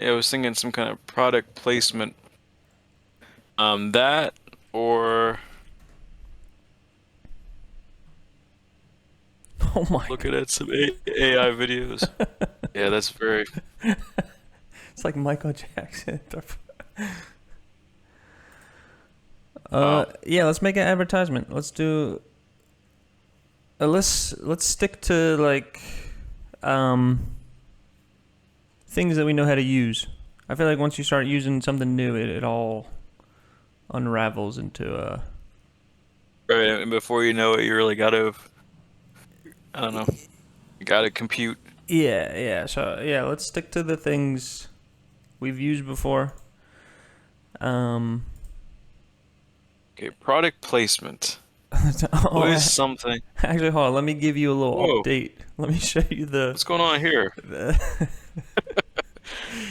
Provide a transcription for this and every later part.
I was thinking some kind of product placement. That or Oh my looking at some AI videos. Yeah, that's very. It's like Michael Jackson. Wow. Yeah, let's make an advertisement. Let's do. Let's stick to like um things that we know how to use. I feel like once you start using something new, it all unravels into a. Right, and before you know it, you really gotta, I don't know, you gotta compute. Yeah, yeah. So yeah, let's stick to the things we've used before. Um, Okay, product placement. What oh, is something? actually, hold on. Let me give you a little Whoa, update. Let me show you what's going on here? the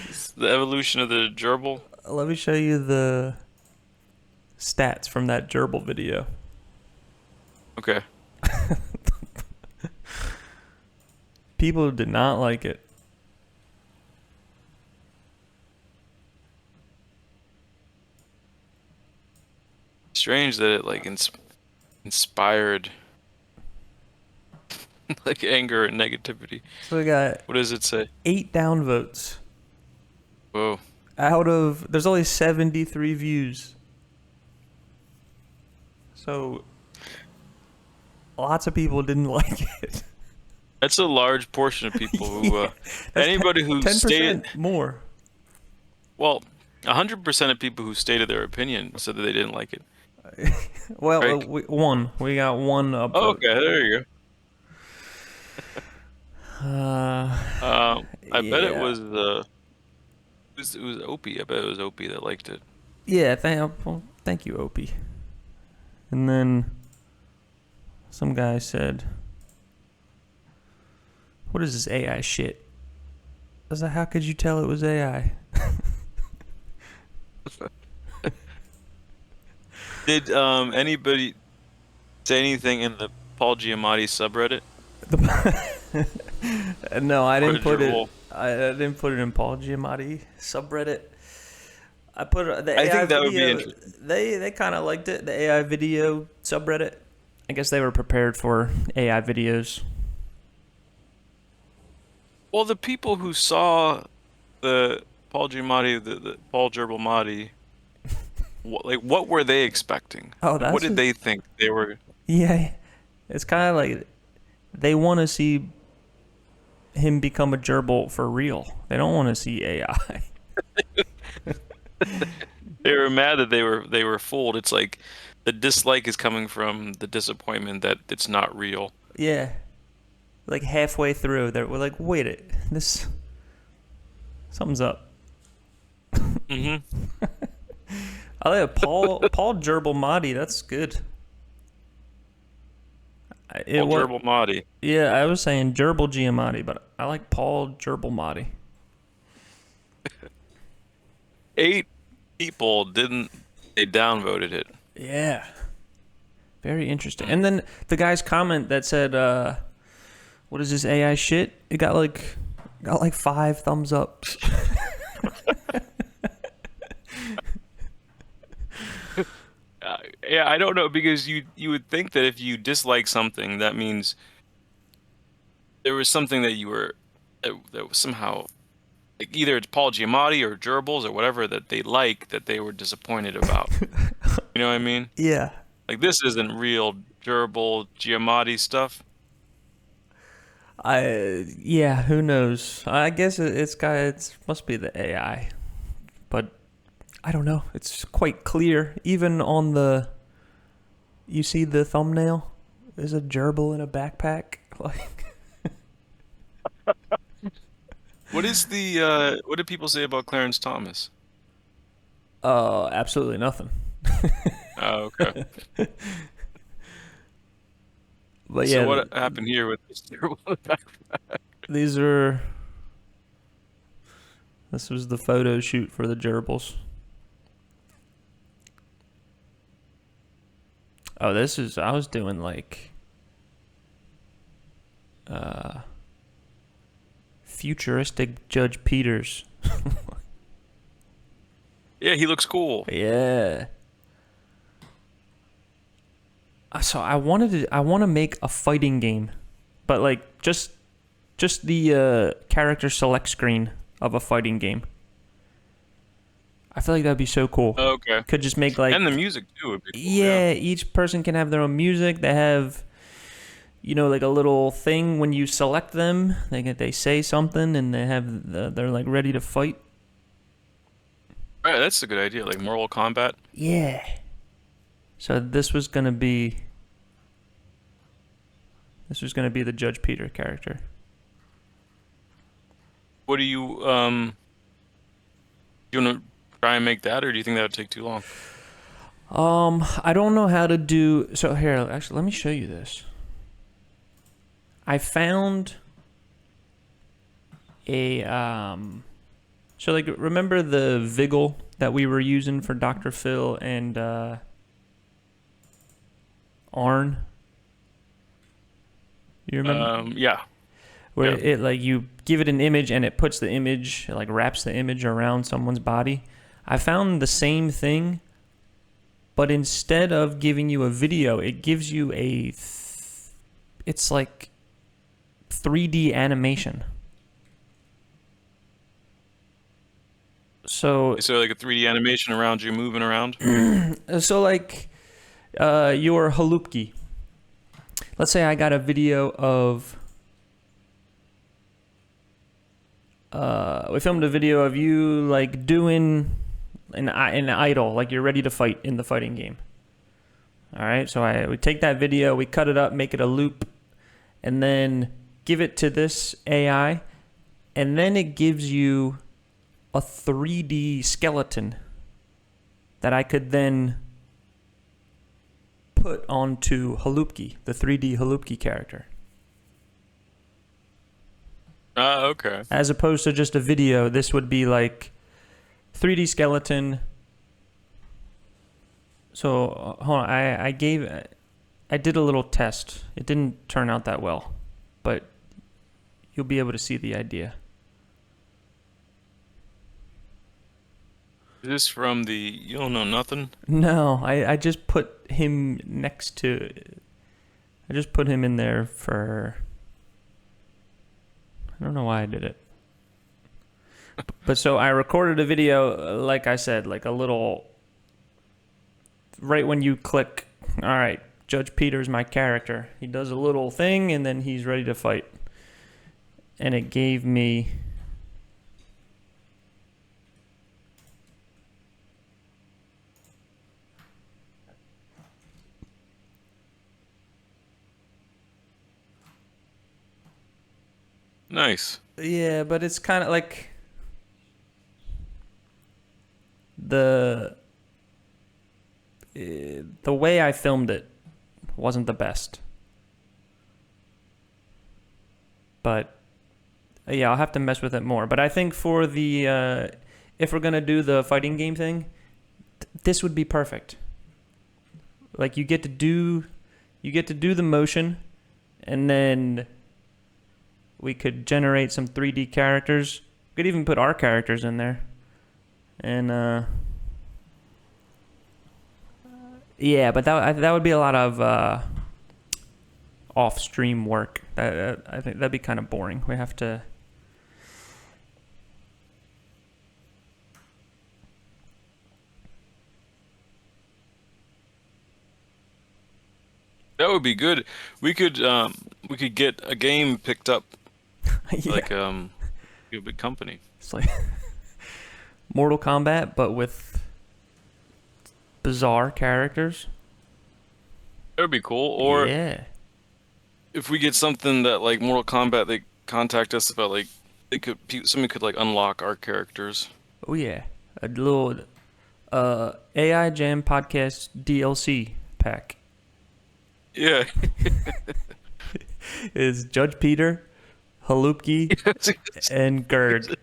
It's the evolution of the gerbil. let me show you the stats from that gerbil video. Okay. People did not like it. Strange that it like inspired like anger and negativity. So we got What does it say? 8 downvotes Whoa. out of. There's only 73 views. So lots of people didn't like it. That's a large portion of people who, Yeah, that's anybody who ten stated, percent more. well, 100% of people who stated their opinion said that they didn't like it, Well, right? we got one Oh, upvote. okay, there you Uh, go. I bet yeah, it was Opie. I bet it was Opie that liked it. yeah. Thank you, Opie. And then some guy said, "What is this AI shit?" I was like, "How could you tell it was AI?" Did anybody say anything in the Paul Giamatti subreddit No, I or didn't the put it. Dribble? I didn't put it in Paul Giamatti subreddit. I put the I AI think that would be video. interesting. They kind of liked it. The AI video subreddit. I guess they were prepared for AI videos. Well, the people who saw the Paul Giamatti, the Paul Giamatti, what were they expecting? Oh, Like, what that's did what. they think they were? Yeah, it's kind of like they want to see him become a gerbil for real. They don't want to see AI. They were mad that they were fooled. It's like the dislike is coming from the disappointment that it's not real. Yeah, like halfway through, we're like, wait it, this something's up. Mm-hmm. I like Paul Gerbil Mahdi. That's good. It Paul what? Gerbil Mahdi. Yeah, I was saying Gerbil Giamatti, but I like Paul Gerbil Mahdi. 8 people didn't. They downvoted it. Yeah, very interesting. Hmm. And then the guy's comment that said, "What is this AI shit?" It got like 5 thumbs ups. Yeah, I don't know because you would think that if you dislike something, that means there was something that you were that was somehow like either it's Paul Giamatti or gerbils or whatever that they like that they were disappointed about. You know what I mean? Yeah, Like this isn't real gerbil Giamatti stuff. yeah. Who knows? I guess it must be the AI, but I don't know. It's quite clear, even on the. You see the thumbnail? There's a gerbil in a backpack. Like, What is the what did people say about Clarence Thomas? absolutely nothing. Oh, okay. But So yeah, what happened here with this gerbil in the back? these are. This was the photo shoot for the gerbils. Oh, this is. I was doing like. Uh, futuristic Judge Peters. Yeah, he looks cool. Yeah. So I want to make a fighting game, but like just the character select screen of a fighting game. I feel like that'd be so cool. Okay. Could just make And the like, music too would be cool. Yeah. yeah, each person can have their own music. They have, like a little thing when you select them. They say something and they're like ready to fight. Right, that's a good idea. Like Mortal Kombat. Yeah. So this was gonna be the Judge Peter character. What do you want to try and make that, or do you think that would take too long? I don't know how to do. So here, actually, let me show you this. I found a So like, remember the Vigil that we were using for Dr. Phil and Arn? You remember? Yeah. Where Yeah. it like you give it an image and it puts the image, it like wraps the image around someone's body. I found the same thing, but instead of giving you a video, it gives you it's like 3D animation. So like a 3D animation around you moving around. like your Halupki. Let's say I got a video of we filmed a video of you like doing an idol, like you're ready to fight in the fighting game. All right, so we take that video, we cut it up, make it a loop, and then give it to this AI, and then it gives you a 3D skeleton that I could then put onto Halupki, the 3D Halupki character. Okay. As opposed to just a video, this would be like 3D skeleton. So hold on, I did a little test. It didn't turn out that well, but you'll be able to see the idea. Is this from the You Don't Know Nothing? No, I just put him next to. I just put him in there for. I don't know why I did it. But so I recorded a video, like I said, like a little. Right when you click, all right, Judge Peter's my character. He does a little thing and then he's ready to fight. And it gave me. Nice. Yeah, but it's kind of like the way I filmed it wasn't the best. But yeah, I'll have to mess with it more. But I think for the if we're gonna do the fighting game thing, this would be perfect. Like you get to do the motion, and then we could generate some 3D characters. We could even put our characters in there. And yeah, but that would be a lot of off-stream work. I think that'd be kind of boring. We have to. That would be good. We could get a game picked up, Yeah. like a big company. It's like Mortal Kombat, but with bizarre characters. That would be cool. Or yeah, if we get something that like Mortal Kombat, they contact us about like somebody could like unlock our characters. oh yeah, a little AI Jam podcast DLC pack Yeah. is Judge Peter, Halupki, and GERG.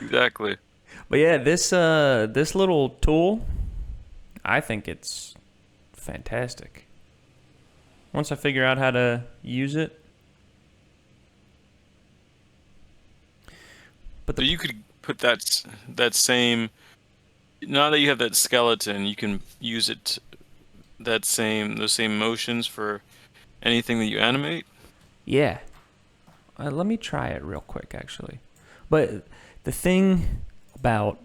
Exactly. But yeah, this little tool, I think it's fantastic. Once I figure out how to use it. But So you could put that same. Now that you have that skeleton, you can use it those same motions for anything that you animate. Yeah. Let me try it real quick, actually. But the thing about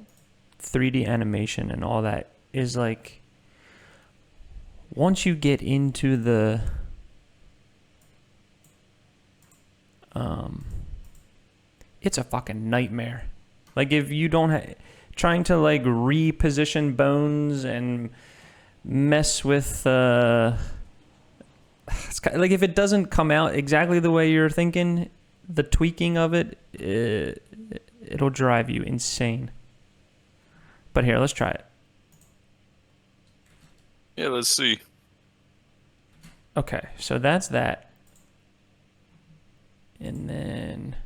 3D animation and all that is like, once you get into the it's a fucking nightmare. Like if you don't trying to like reposition bones and mess with it's kind of, like if it doesn't come out exactly the way you're thinking, the tweaking of it'll drive you insane. But here, let's try it. Yeah, let's see. Okay, so that's that. And then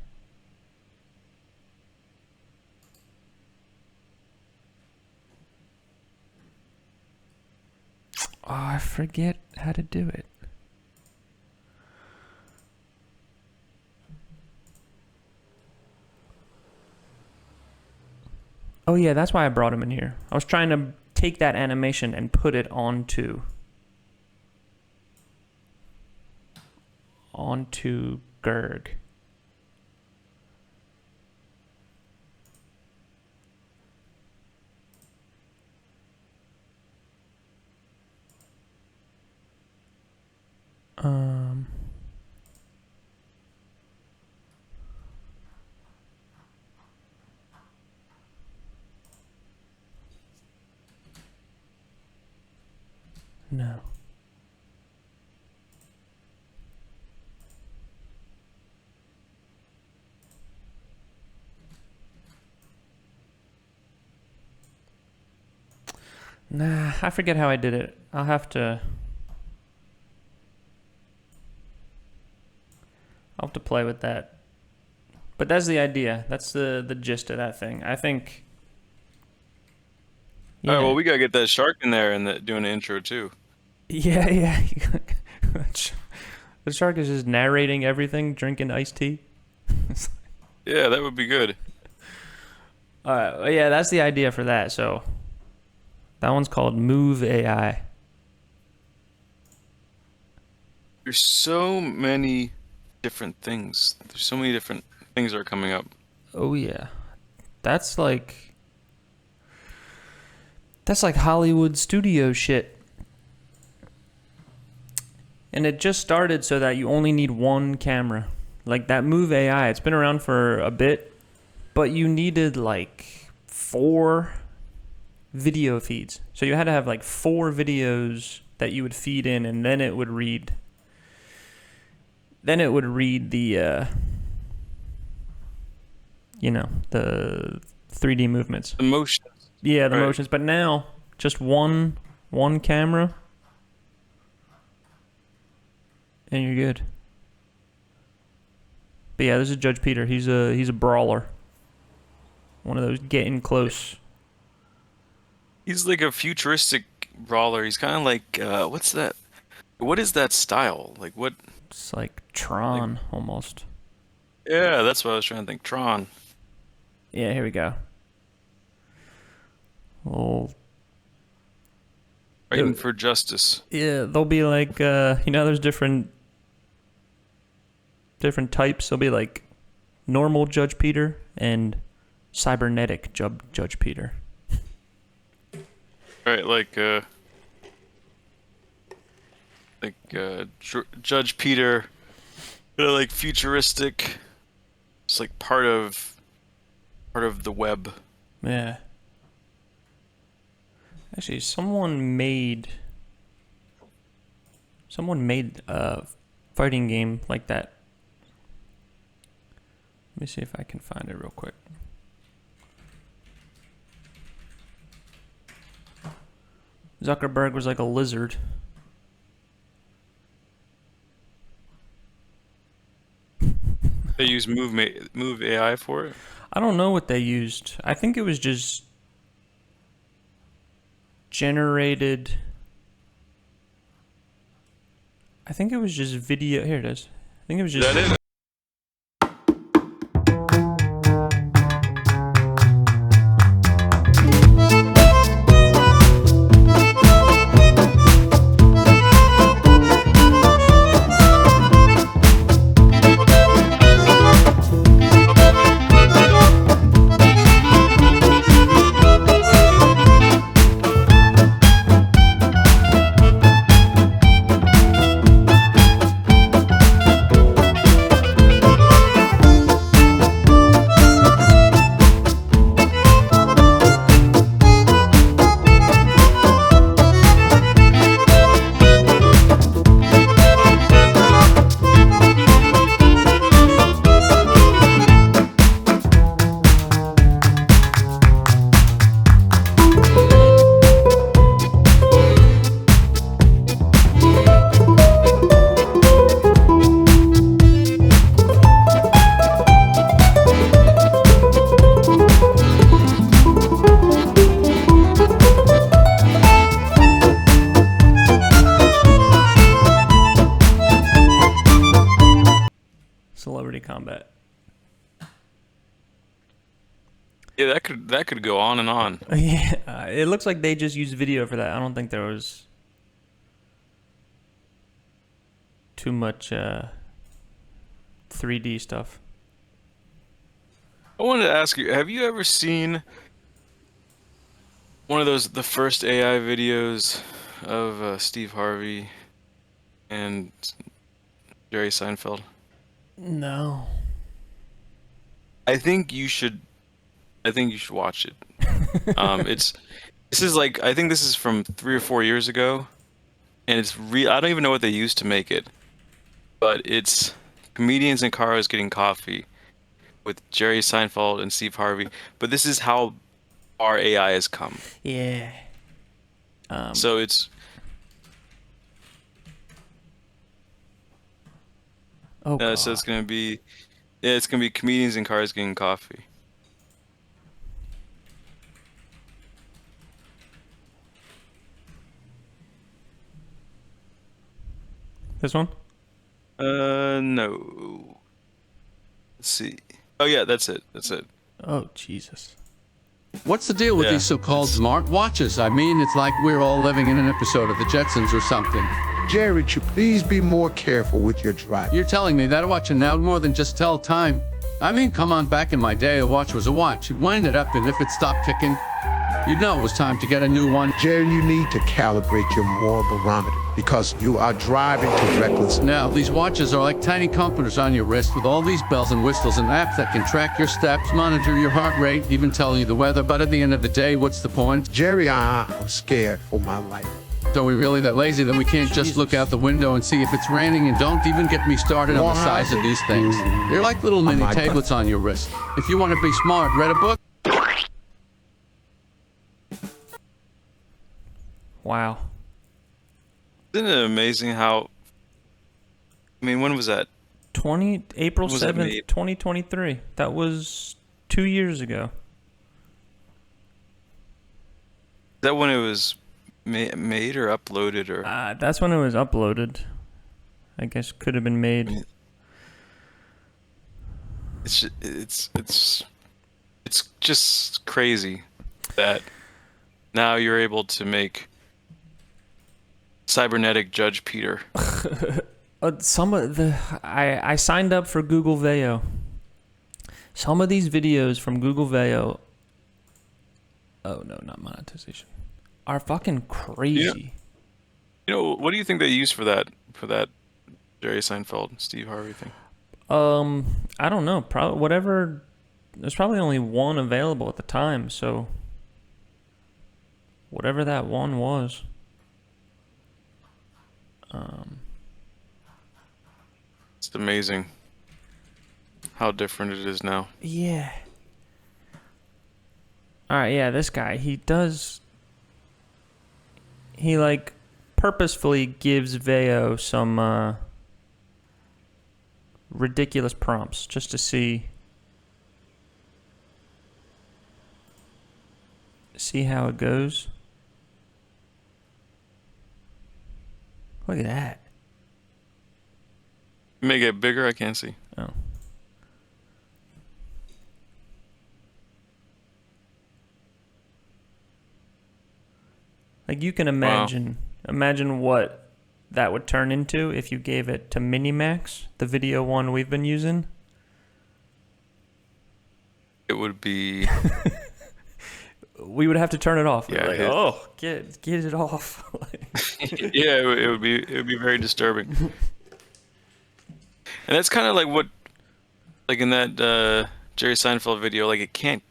oh, I forget how to do it. Oh yeah, that's why I brought him in here. I was trying to take that animation and put it onto GERG. No. Nah, I forget how I did it. I'll have to play with that. But that's the idea. That's the gist of that thing. I think. Yeah. All right, well, we gotta get that shark in there and doing an intro too. Yeah, yeah. The shark is just narrating everything, drinking iced tea. Yeah, that would be good. All right, well, yeah, that's the idea for that. So that one's called Move AI. There's so many different things. There's so many different things that are coming up. Oh yeah, that's like Hollywood studio shit. And it just started so that you only need one camera. Like that Move AI, it's been around for a bit, but you needed like 4 video feeds. So you had to have like 4 videos that you would feed in, and then it would read. Then it would read the, the 3D movements. The motions. Yeah, the motions. But now, just one camera, and you're good. But yeah, this is Judge Peter. He's a brawler. One of those getting close. He's like a futuristic brawler. He's kind of like what's that? What is that style? Like what? It's like Tron almost. Yeah, that's what I was trying to think. Tron. Yeah, here we go. Oh. Fighting for justice. Yeah, they'll be like there's different types. There'll be like normal Judge Peter and cybernetic Judge Peter. Right, Judge Peter, like futuristic. It's like part of the web. Yeah. Actually, someone made a fighting game like that. Let me see if I can find it real quick. Zuckerberg was like a lizard. They use Move AI for it? I don't know what they used. I think it was just generated. I think it was just video. Here it is. I think it was just. Is that it? Yeah, that could go on and on. Yeah, it looks like they just used video for that. I don't think there was too much 3D stuff. I wanted to ask you, have you ever seen one of the first AI videos of Steve Harvey and Jerry Seinfeld? No. I think you should. I think you should watch it. It's this is like I think this is from 3 or 4 years ago, and it's real. I don't even know what they used to make it, but it's comedians in cars getting coffee with Jerry Seinfeld and Steve Harvey. But this is how our AI has come. Yeah. So it's Oh god. so it's gonna be yeah, it's gonna be comedians in cars getting coffee. This one? No. Let's see. Oh yeah, that's it. That's it. Oh Jesus. What's the deal with Yeah, these so-called it's- smart watches? I mean, it's like we're all living in an episode of the Jetsons or something. Jerry, would you please be more careful with your driving? You're telling me that a watch now more than just tell time? I mean, come on, back in my day, a watch was a watch. You'd wind it up, and if it stopped ticking, you'd know it was time to get a new one. Jerry, you need to calibrate your moral barometer because you are driving too reckless. Now, these watches are like tiny computers on your wrist with all these bells and whistles and apps that can track your steps, monitor your heart rate, even tell you the weather. But at the end of the day, what's the point? Jerry, I'm scared for my life. Are we really that lazy that we can't just look out the window and see if it's raining? And don't even get me started on the size of these things. They're like little mini my God. tablets on your wrist. If you want to be smart, read a book. Wow. Isn't it amazing how? I mean, when was that? April Was that 7th, made? 2023. That was 2 years ago. Is that when it was made or uploaded or? That's when it was uploaded. I guess could have been made. It's just crazy that now you're able to make cybernetic Judge Peter. Some of the I signed up for Google Veo. Some of these videos from Google Veo. Oh no, not monetization. Are fucking crazy. You know, what do you think they used for that Jerry Seinfeld, Steve Harvey thing? I don't know. Probably whatever. There's probably only one available at the time, so whatever that one was. It's amazing how different it is now. Yeah. All right, yeah, this guy, he like purposefully gives Veo some ridiculous prompts just to see how it goes. Look at that. Make it bigger, I can't see. Oh. Like you can imagine what that would turn into if you gave it to MiniMax, the video one we've been using. It would be We would have to turn it off. Yeah, Like, it- oh, get it off. yeah, it would be very disturbing. And that's kind of like what, like in that Jerry Seinfeld video, like it can't.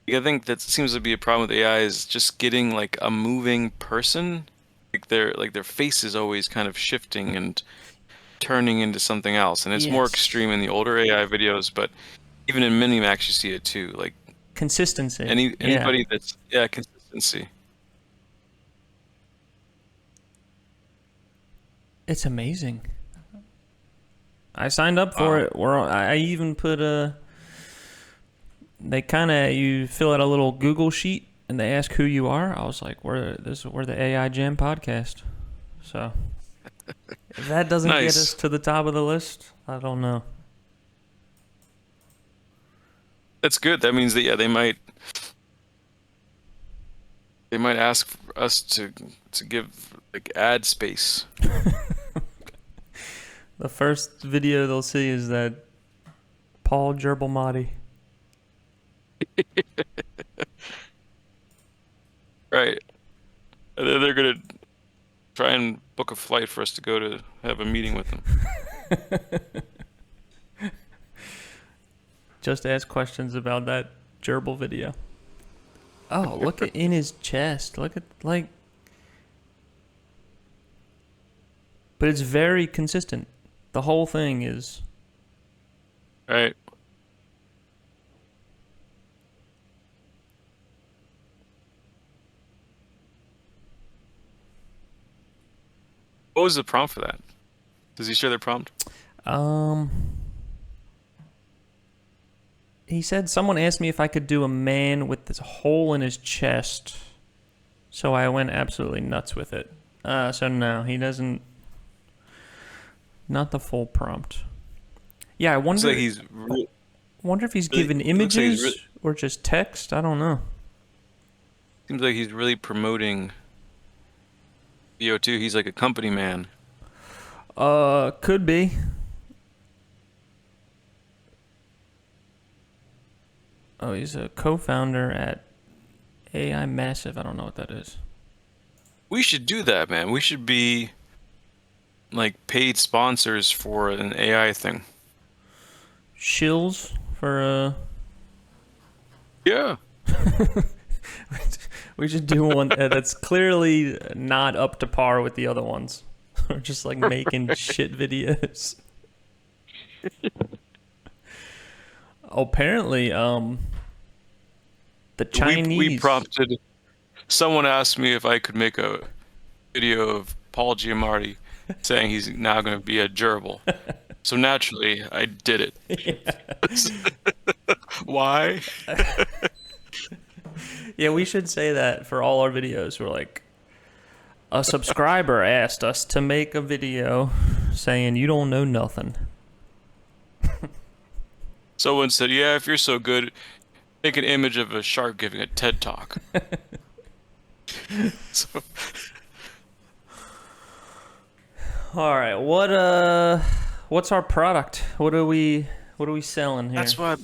I think that seems to be a problem with AI is just getting like a moving person, like their face is always kind of shifting and turning into something else, and it's more Yes. extreme in the older AI videos, but even in Minimax you see it too. Like Consistency. anybody that's consistency. It's amazing. I signed up for it. I even put you fill out a little Google sheet and they ask who you are. I was like, we're the AI Jam podcast. So if that doesn't get Nice. us to the top of the list, I don't know. That's good. That means that they might ask us to give like ad space. The first video they'll see is that Paul Gerbalmati. Right. And then they're gonna try and book a flight for us to go to have a meeting with them. Just ask questions about that gerbil video. Oh, look at in his chest. Look at like, but it's very consistent. The whole thing is. Right. What was the prompt for that? Does he share the prompt? He said someone asked me if I could do a man with this hole in his chest, so I went absolutely nuts with it. So no, he doesn't. Not the full prompt. Yeah, I wonder. Looks like he's wonder if he's really- given looks like he's images really- or just text. I don't know. seems like he's really promoting VO2. He's like a company man. Could be. Oh, he's a co-founder at AI Massive. I don't know what that is. We should do that, man. We should be like paid sponsors for an AI thing. Shills for Yeah. We should do one that's clearly not up to par with the other ones. Or just like making shit videos. Apparently, the Chinese. We prompted. Someone asked me if I could make a video of Paul Giamatti saying he's now going to be a gerbil. So naturally, I did it. Why? Yeah, we should say that for all our videos. We're like, a subscriber asked us to make a video saying you don't know nothing. Someone said, "Yeah, if you're so good, make an image of a shark giving a TED talk." So, All right, what's our product? What are we selling here? that's what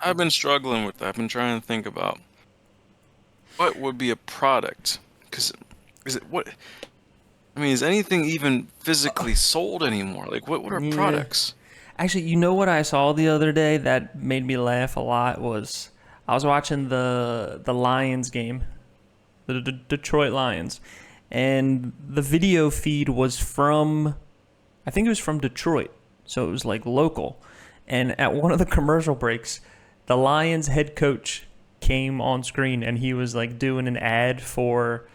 I've been struggling with. I've been trying to think about what would be a product, because is it what? I mean, is anything even physically sold anymore? Like, what are Yeah. products? Actually, you know what I saw the other day that made me laugh a lot was I was watching the Lions game, the Detroit Lions, and the video feed was from, I think it was from Detroit, so it was like local. And at one of the commercial breaks, the Lions head coach came on screen and he was like doing an ad for,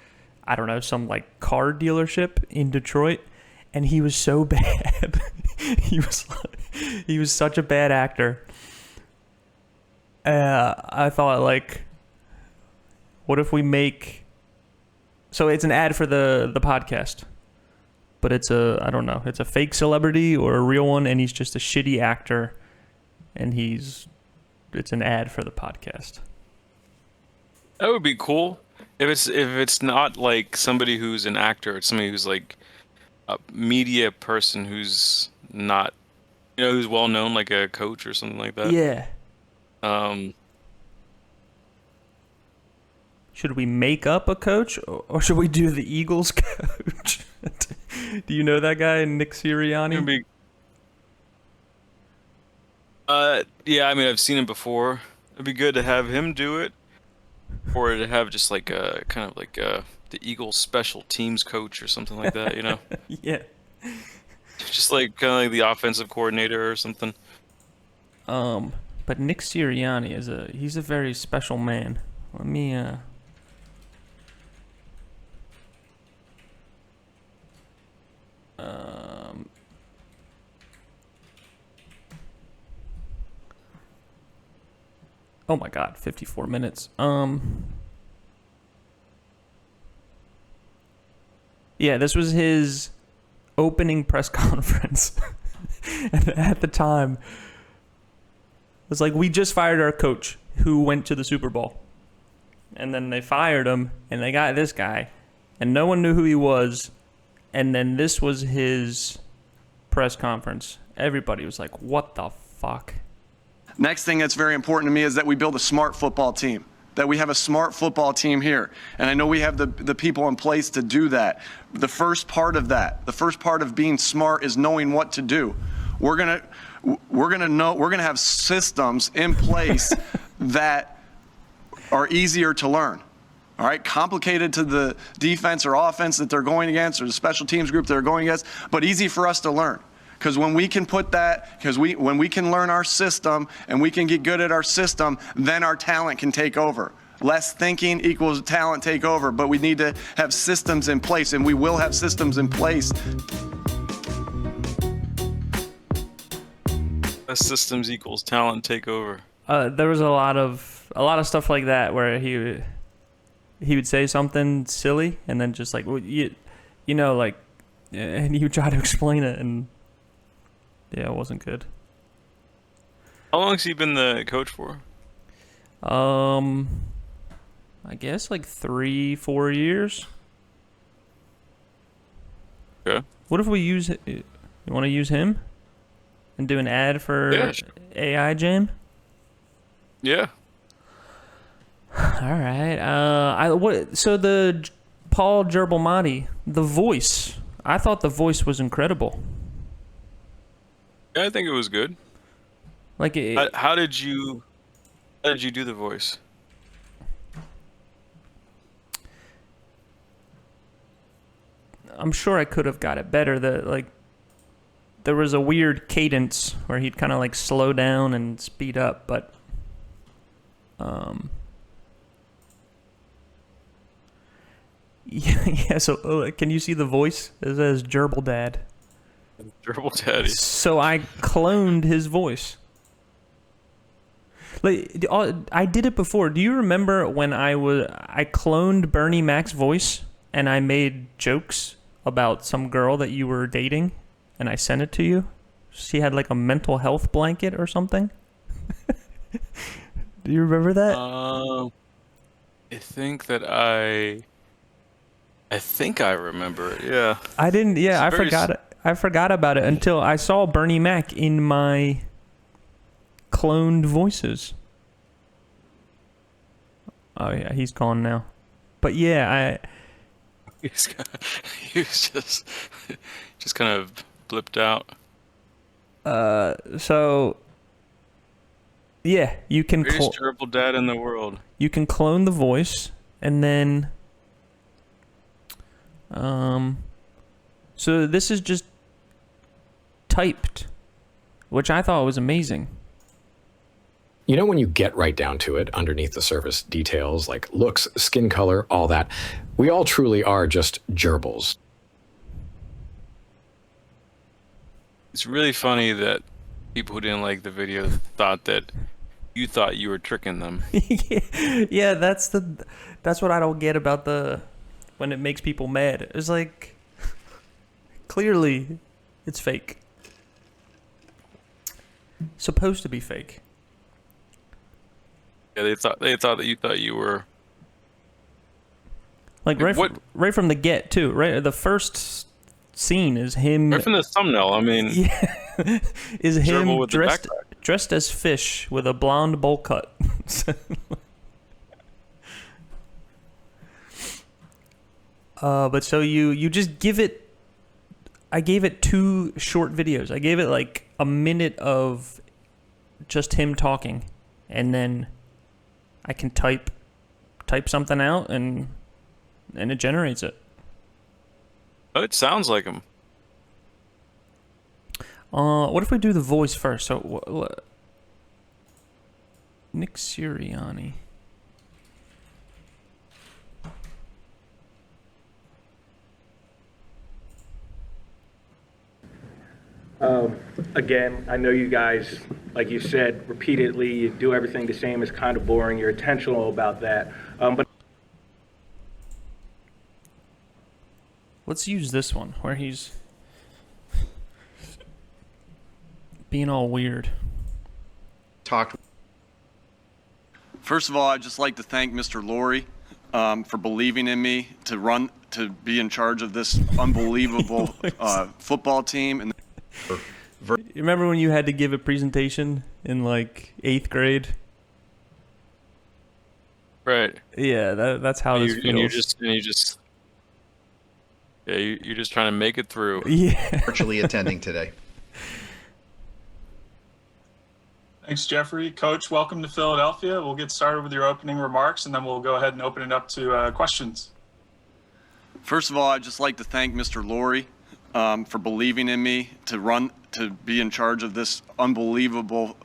I don't know, some like car dealership in Detroit, and he was so bad. he was such a bad actor. I thought, like, what if we make, so it's an ad for the podcast, but it's I don't know, it's a fake celebrity or a real one, and he's just a shitty actor, and it's an ad for the podcast. That would be cool. If it's not like somebody who's an actor, it's somebody who's like a media person who's not, who's well known, like a coach or something like that. Yeah. Um, Should we make up a coach, or should we do the Eagles coach? Do you know that guy, Nick Sirianni? it'd be, yeah, I mean, I've seen him before. It'd be good to have him do it, or to have just like a kind of like the Eagles special teams coach or something like that. Yeah. Just like kind of like the offensive coordinator or something. But Nick Sirianni he's a very special man. Let me oh my god, 54 minutes. Yeah, this was his opening press conference. And at the time, it was like, we just fired our coach. who went to the Super Bowl. And then they fired him, and they got this guy, and no one knew who he was. And then this was his press conference. Everybody was like, what the fuck? Next thing that's very important to me is that we build a smart football team, that we have a smart football team here. And I know we have the people in place to do that. The first part of that, the first part of being smart is knowing what to do. We're gonna have systems in place that are easier to learn. All right, complicated to the defense or offense that they're going against, or the special teams group they're going against, but easy for us to learn. Because when we can put that, when we can learn our system and we can get good at our system, then our talent can take over. Less thinking equals talent take over, but we need to have systems in place, and we will have systems in place. Less systems equals talent take over. There was a lot of stuff like that where he would say something silly and then just like, well, you know, like, and he would try to explain it, and yeah, it wasn't good. How long has he been the coach for? I guess like 3-4 years. Okay. What if we use? You want to use him and do an ad for Sure. AI Jam? Yeah. All right. So the Paul Gerbalmati, the voice. I thought the voice was incredible. Yeah, I think it was good. Like, How did you do the voice? I'm sure I could have got it better. There was a weird cadence where he'd kind of like slow down and speed up, but yeah. So can you see the voice? It says Gerbil Dad. Gerbil Daddy. So I cloned his voice. Like, I did it before. Do you remember when I cloned Bernie Mac's voice and I made jokes about some girl that you were dating and I sent it to you? She had like a mental health blanket or something. Do you remember that? I think that I remember it. Yeah. I didn't. Yeah, I It's very forgot it. I forgot about it until I saw Bernie Mac in my cloned voices. Oh yeah, he's gone now. But yeah, He was just kind of blipped out. so yeah, you can Greatest gerbil dad in the world. you can clone the voice, and then so this is just typed, which I thought was amazing. You know, when you get right down to it, underneath the surface details like looks, skin color, all that, we all truly are just gerbils. It's really funny that people who didn't like the video thought that you thought you were tricking them. Yeah, that's what I don't get about when it makes people mad. It's like, clearly it's fake. Supposed to be fake. Yeah, they thought that you thought you were Like right from the get too. Right, the first scene is him. right from the thumbnail. I mean, Yeah, is Gerbil him with the dressed as fish with a blonde bowl cut. But so you just give it. I gave it 2 short videos. I gave it like a minute of just him talking, and then I can type something out, and it generates it. oh, it sounds like him. What if we do the voice first? So, Nick Sirianni. Again, I know you guys, like you said, repeatedly, you do everything the same. It's kind of boring. You're intentional about that. But Let's use this one where he's being all weird. Talked. First of all, I'd just like to thank Mr. Laurie for believing in me to be in charge of this unbelievable football team. And You remember when you had to give a presentation in like 8th grade? Right. Yeah, that's how this feels. And you're just trying to make it through. Yeah. Virtually attending today. Thanks, Jeffrey. Coach, welcome to Philadelphia. We'll get started with your opening remarks, and then we'll go ahead and open it up to questions. First of all, I'd just like to thank Mr. Laurie for believing in me to be in charge of this unbelievable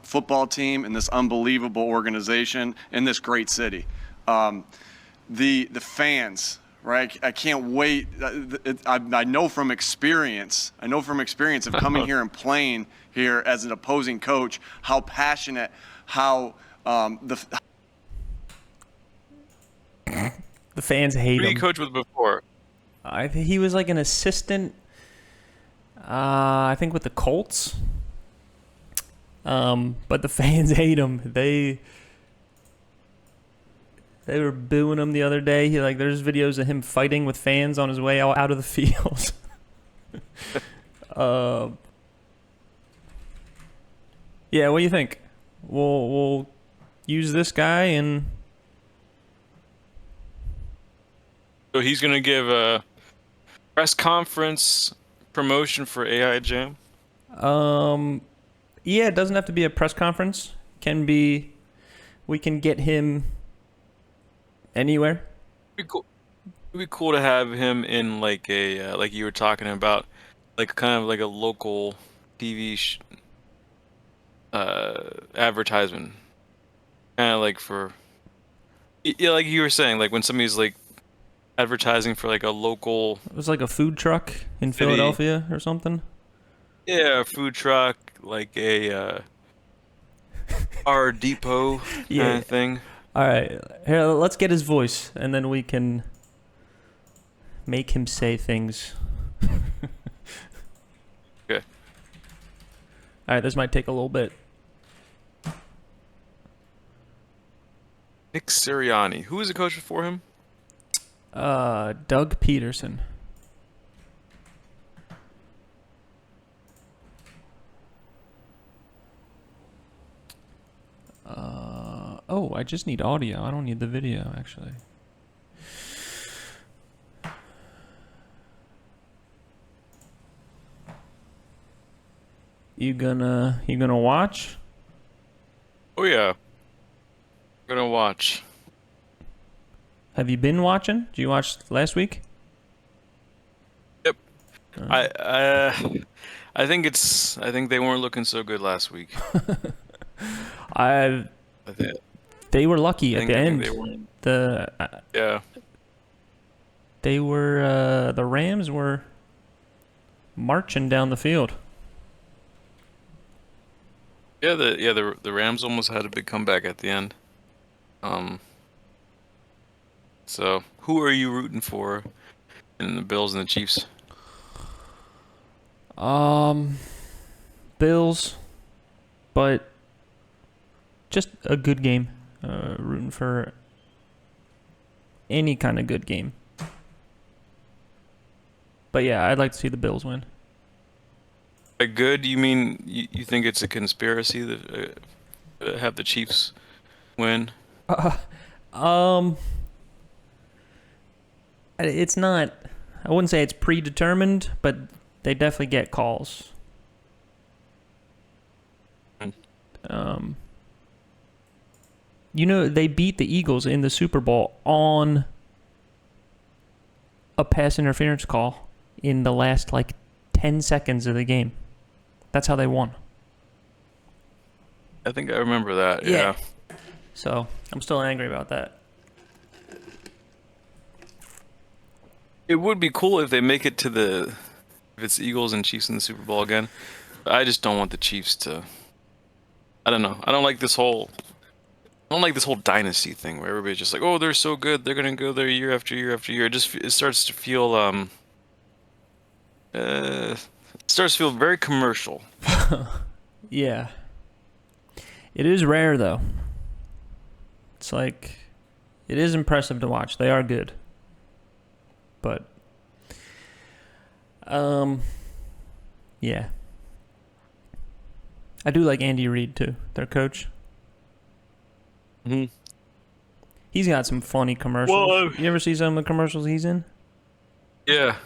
football team and this unbelievable organization in this great city. The fans, right? I can't wait. I know from experience. Of coming here and playing here as an opposing coach, how passionate, how The fans hate Who did him. you coach with before? He was like an assistant, I think with the Colts. But the fans hate him. They were booing him the other day. There's videos of him fighting with fans on his way out of the field. Yeah, what do you think? We'll use this guy and. So he's gonna give a press conference promotion for AI Jam. Yeah, it doesn't have to be a press conference. We can get him anywhere. It'd be cool to have him in like a like you were talking about, like kind of like a local TV advertisement, kind of like for yeah, like you were saying, like when somebody's like advertising for like a local. It was like a food truck in city. Philadelphia or something. Yeah, a food truck, like a our depot kind of thing. All right, here, let's get his voice, and then we can make him say things. Okay. All right, this might take a little bit. Nick Sirianni. Who was the coach before him? Doug Peterson. Oh, I just need audio. I don't need the video, actually. You gonna watch? Oh yeah. I'm gonna watch. Have you been watching? Did you watch last week? Yep. I think they weren't looking so good last week. I think, They were lucky at the end. They weren't. Yeah. They were. The Rams were marching down the field. Yeah, the Rams almost had a big comeback at the end. So who are you rooting for in the Bills and the Chiefs? Bills, but just a good game. Rooting for any kind of good game. But yeah, I'd like to see the Bills win. A good? You mean you think it's a conspiracy that have the Chiefs win? It's not. I wouldn't say it's predetermined, but they definitely get calls. They beat the Eagles in the Super Bowl on a pass interference call in the last 10 seconds of the game. That's how they won. I think I remember that. Yeah. So I'm still angry about that. It would be cool if they make it to if it's Eagles and Chiefs in the Super Bowl again. But I just don't want the Chiefs to. I don't know. I don't like this whole dynasty thing where everybody's just like, oh, they're so good, they're gonna go there year after year after year. It starts to feel very commercial. Yeah. It is rare though. It's like, it is impressive to watch. They are good. But, yeah. I do like Andy Reid too, their coach. Mhm. He's got some funny commercials. Well, you ever see some of the commercials he's in? Yeah.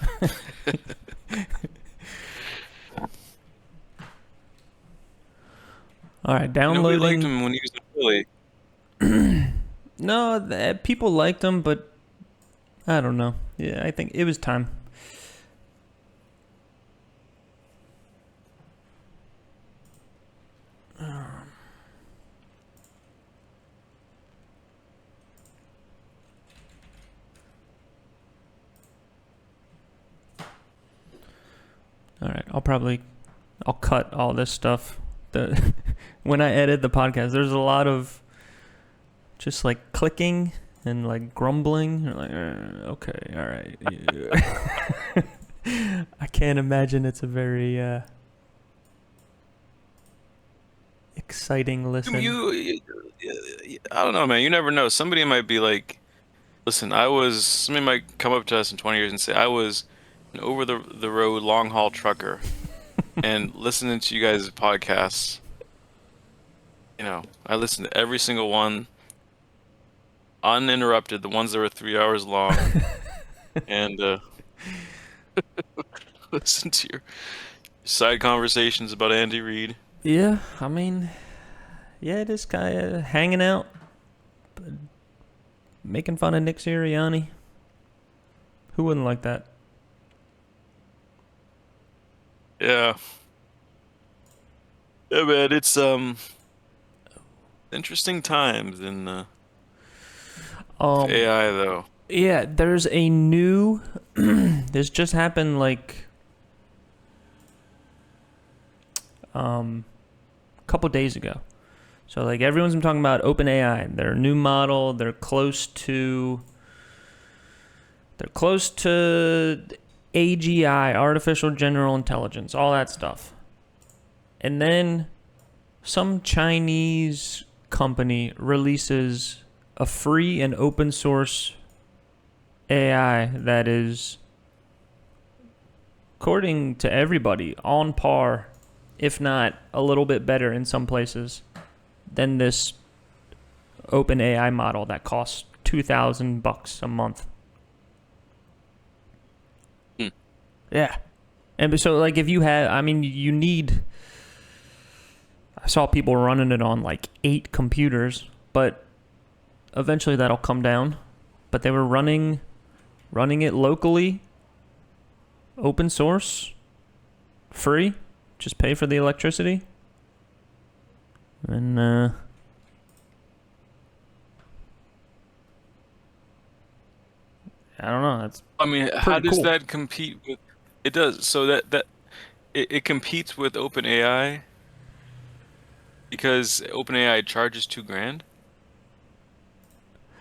All right, Nobody downloading. liked him when he was in Philly. No, people liked him, but I don't know. Yeah, I think it was time. All right, I'll cut all this stuff. When I edit the podcast, there's a lot of just like clicking and like grumbling. You're like, okay, all right. Yeah. I can't imagine it's a very exciting listen. I don't know, man. You never know. Somebody might be like, listen, somebody might come up to us in 20 years and say, I was an over the road long haul trucker and listening to you guys' podcasts. I listened to every single one uninterrupted, the ones that were 3 hours long, and listen to your side conversations about Andy Reid. Yeah, I mean, yeah, this guy hanging out, making fun of Nick Sirianni. Who wouldn't like that? Yeah. Yeah, man, it's interesting times in AI though. Yeah, there's a new this just happened like a couple days ago. So like everyone's been talking about OpenAI, their new model, they're close to AGI, artificial general intelligence, all that stuff. And then some Chinese company releases a free and open source AI that is, according to everybody, on par, if not a little bit better in some places, than this open AI model that costs $2,000 a month. Yeah. And so, like, if you had, I mean, I saw people running it on like 8 computers, but eventually that'll come down. But they were running it locally, open source, free, just pay for the electricity. And I don't know. I mean, how does cool. that compete with? It does. So that it competes with OpenAI because OpenAI charges $2,000.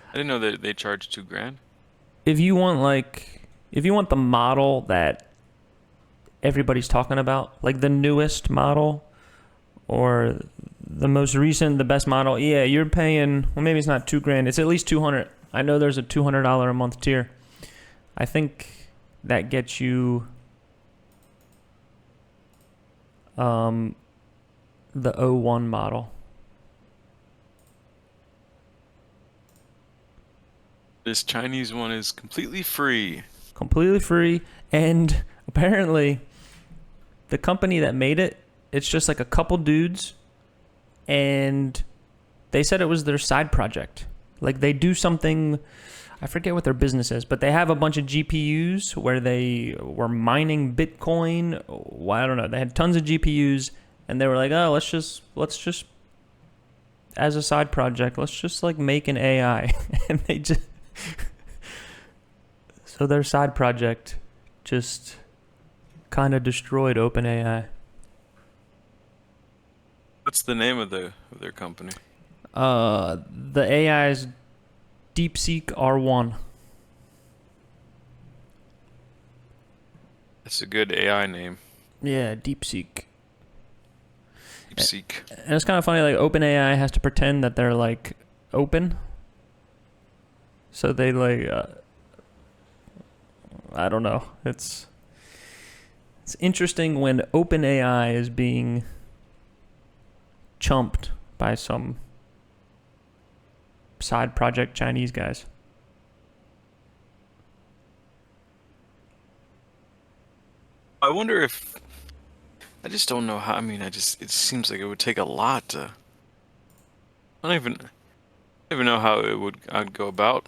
I didn't know that they charge $2,000. If you want the model that everybody's talking about, like the newest model or the most recent, the best model, yeah, you're paying, well, maybe it's not $2,000, it's at least $200. I know there's a $200 a month tier. I think that gets you the O1 model. This Chinese one is completely free. Completely free, and apparently the company that made it, it's just like a couple dudes, and they said it was their side project. Like they do something, I forget what their business is, but they have a bunch of GPUs where they were mining Bitcoin. Well, I don't know. They had tons of GPUs, and they were like, oh, let's just as a side project, let's just like make an AI. And they just so their side project just kind of destroyed OpenAI. What's the name of their company? The AI is DeepSeek R1. That's a good AI name. Yeah, DeepSeek. DeepSeek. And it's kind of funny, like OpenAI has to pretend that they're like open, So they like, I don't know. It's interesting when OpenAI is being chumped by some side project Chinese guys. I wonder if I just don't know how. I mean, it seems like it would take a lot to. I don't even know how I'd go about.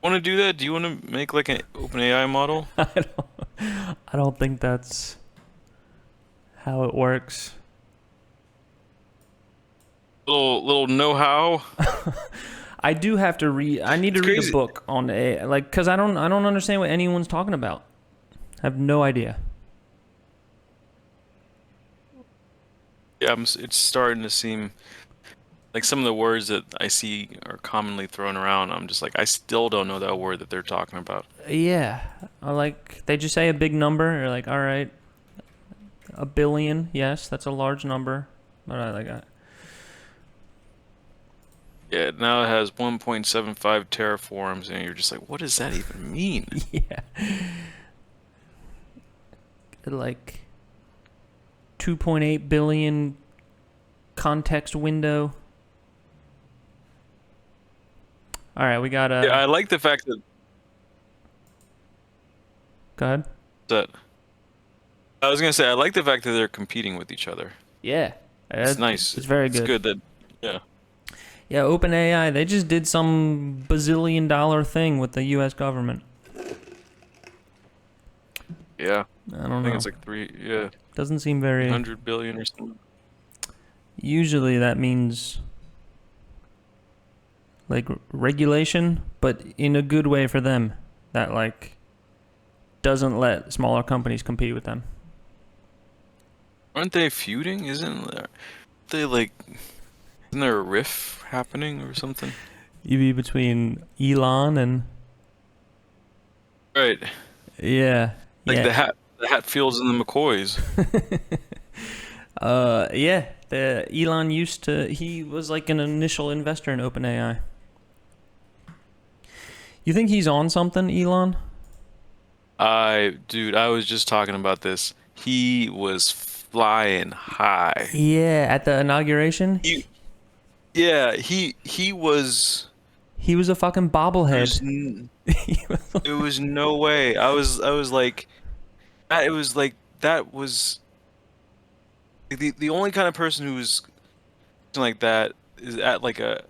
Want to do that? Do you want to make like an OpenAI model? I don't think that's how it works. Little know-how. I do have to read. I need to read a book on AI, like, cause I don't understand what anyone's talking about. I have no idea. Yeah, it's starting to seem like some of the words that I see are commonly thrown around. I'm just like, I still don't know that word that they're talking about. Yeah, like they just say a big number. You're like, all right, 1 billion. Yes, that's a large number, but I like that. Yeah, now it has 1.75 terraforms, and you're just like, what does that even mean? Yeah. Like 2.8 billion context window. All right, we got a. Yeah, I like the fact that. Go ahead. I was gonna say I like the fact that they're competing with each other. Yeah, It's nice. It's very good. It's good that. Yeah. Yeah, OpenAI, they just did some bazillion-dollar thing with the U.S. government. Yeah. I don't know. I think it's like Doesn't seem very. 100 billion or something. Usually that means like regulation, but in a good way for them. That like doesn't let smaller companies compete with them. Aren't they feuding? Isn't there a riff happening or something? You be between Elon and. Right. Yeah. Like yeah. the Hatfields and the McCoys. Yeah. Elon he was like an initial investor in OpenAI. You think he's on something, Elon? Dude, I was just talking about this. He was flying high. Yeah, at the inauguration. He was. He was a fucking bobblehead. There was no way. I was like, it was like that was the only kind of person who was like that is at like a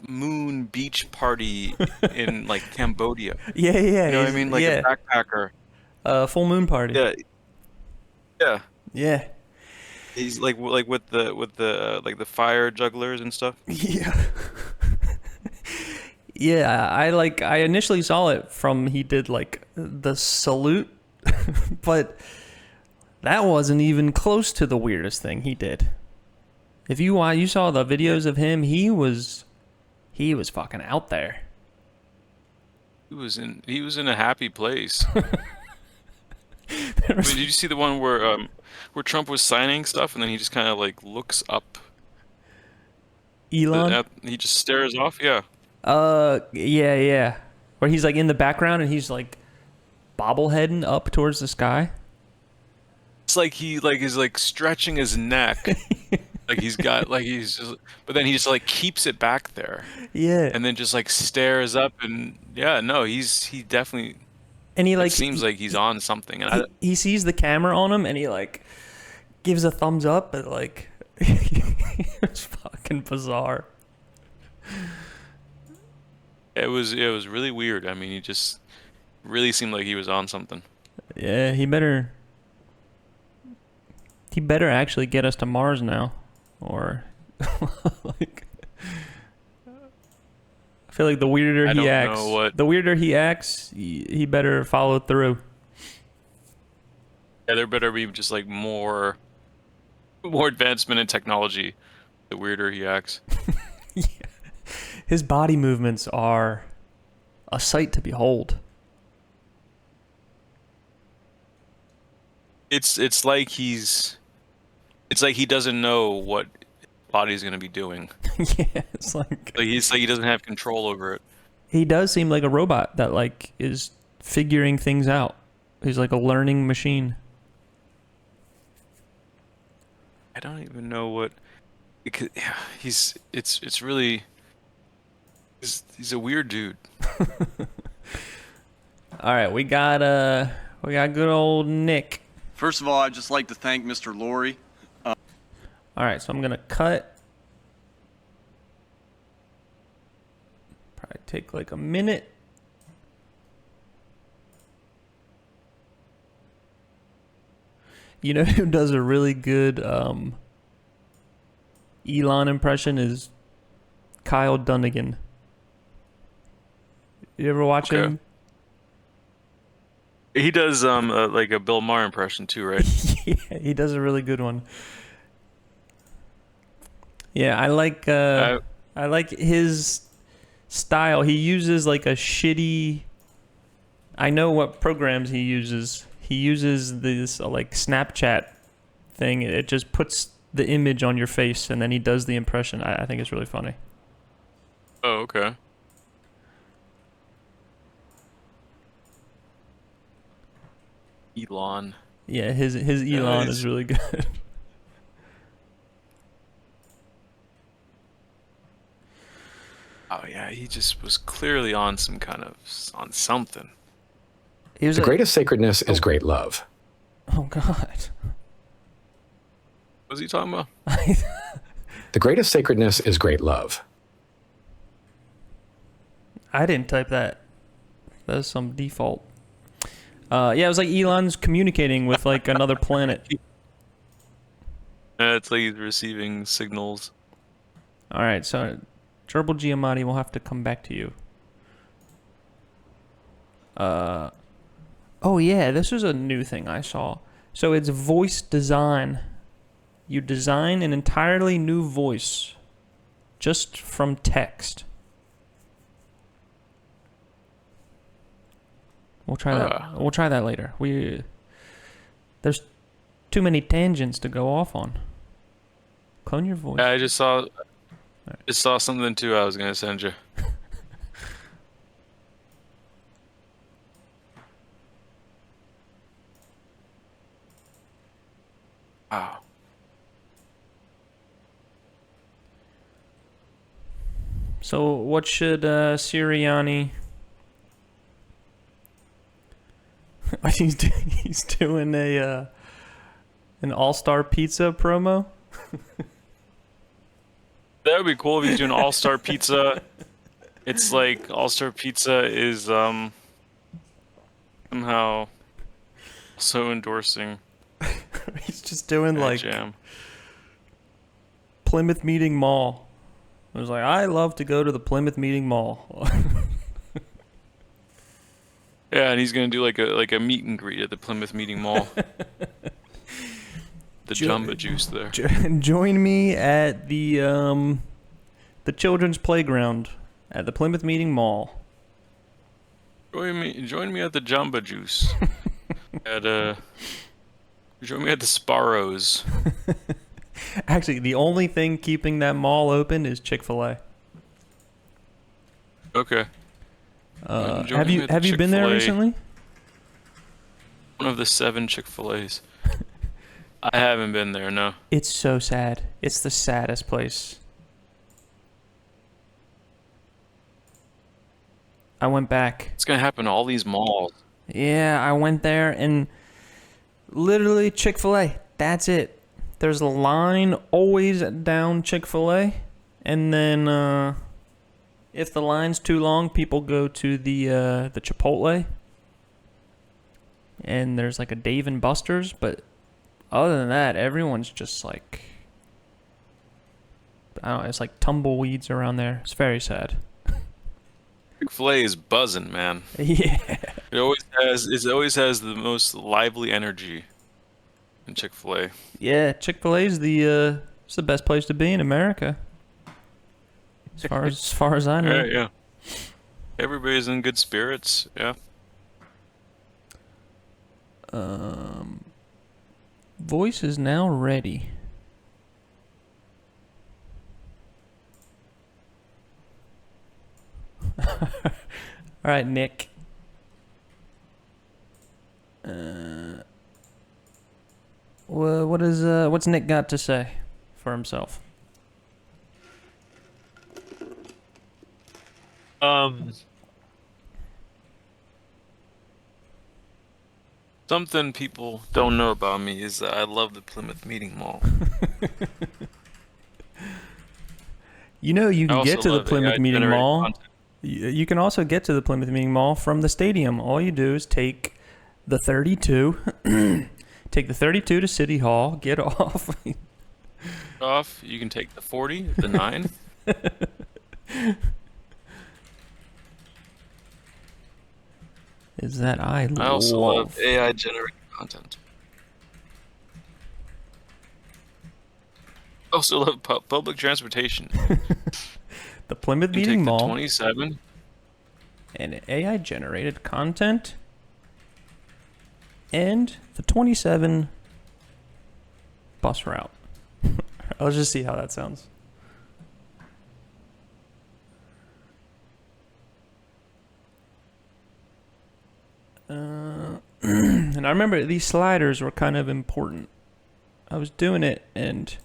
moon beach party in like Cambodia. Yeah. You know what I mean? Like a backpacker. Full moon party. Yeah. Yeah. Yeah. He's like with the like the fire jugglers and stuff. Yeah. Yeah, I initially saw it from he did like the salute, but that wasn't even close to the weirdest thing he did. If you saw the videos of him, he was fucking out there. He was in a happy place. Did you see the one where Trump was signing stuff and then he just kind of like looks up? Elon? He just stares off. Yeah. Yeah. Where he's like in the background and he's like bobbleheading up towards the sky. It's like he is like stretching his neck. Like he's got like he's just, but then he just like keeps it back there. Yeah. And then just like stares up and he definitely. And he like it seems like he's on something. And he sees the camera on him and he like gives a thumbs up, but like it's fucking bizarre. It was really weird. I mean, he just really seemed like he was on something. Yeah, he better actually get us to Mars now, or like I feel like the weirder he acts, he better follow through. Yeah, there better be just like more advancement in technology. The weirder he acts. Yeah. His body movements are a sight to behold. It's like he doesn't know what body's gonna be doing. Yeah, it's like He's like he doesn't have control over it. he does seem like a robot that like is figuring things out. He's like a learning machine. I don't even know what. Yeah, it's really. He's a weird dude. All right, we got good old Nick. First of all, I'd just like to thank Mr. Laurie. All right, so I'm gonna cut. Probably take like a minute. You know who does a really good Elon impression is Kyle Dunnigan. You ever watch him? He does like a Bill Maher impression too, right? Yeah, he does a really good one. Yeah, I like his style. He uses like a shitty. I know what programs he uses. He uses this like Snapchat thing. It just puts the image on your face, and then he does the impression. I think it's really funny. Oh, okay. Elon. Yeah, his Elon is really good. Oh yeah, he just was clearly on on something. The greatest sacredness is great love. Oh God. What was he talking about? The greatest sacredness is great love. I didn't type that. That's some default. Yeah, it was like Elon's communicating with like another planet. It's like he's receiving signals. All right, so Gerbil Giamatti will have to come back to you. Oh yeah, this is a new thing I saw. So it's voice design. You design an entirely new voice just from text. We'll try that. We'll try that later. There's too many tangents to go off on. Clone your voice. Yeah, I just saw something too. I was gonna send you. Wow. So what should Sirianni? He's doing a an all-star pizza promo. That would be cool if he's doing all-star pizza. It's like all-star pizza is somehow so endorsing. He's just doing like jam. Plymouth Meeting Mall. It was like, I love to go to the Plymouth Meeting Mall. Yeah, and he's gonna do like a meet and greet at the Plymouth Meeting Mall. The Jamba Juice there. Join me at the children's playground at the Plymouth Meeting Mall. Join me at the Jamba Juice. Join me at the Sparrows. Actually, the only thing keeping that mall open is Chick-fil-A. Okay. Have you been there recently? One of the 7 Chick-fil-A's. I haven't been there, no. It's so sad. It's the saddest place. I went back. It's gonna happen to all these malls. Yeah, I went there and literally Chick-fil-A. That's it. There's a line always down Chick-fil-A, and then if the line's too long, people go to the Chipotle, and there's like a Dave and Buster's. But other than that, everyone's just like, I don't know. It's like tumbleweeds around there. It's very sad. Chick-fil-A is buzzing, man. Yeah. It always has the most lively energy in Chick-fil-A. Yeah, Chick-fil-A's it's the best place to be in America. As far as I know. Yeah. Everybody's in good spirits, yeah. Voice is now ready. All right, Nick. What's Nick got to say for himself? Something people don't know about me is that I love the Plymouth Meeting Mall. You know, you I can also get to the love Plymouth Meeting AI-generated Mall. content. You can also get to the Plymouth Meeting Mall from the stadium. All you do is take the 32, take the 32 to City Hall, get off. Off, you can take the 40, the 9. Is that I also love love AI-generated content. Also love public transportation. the Plymouth You can Meeting take the Mall 27. and AI generated content and the 27 bus route. Let's just see how that sounds. And I remember these sliders were kind of important. I was doing it, and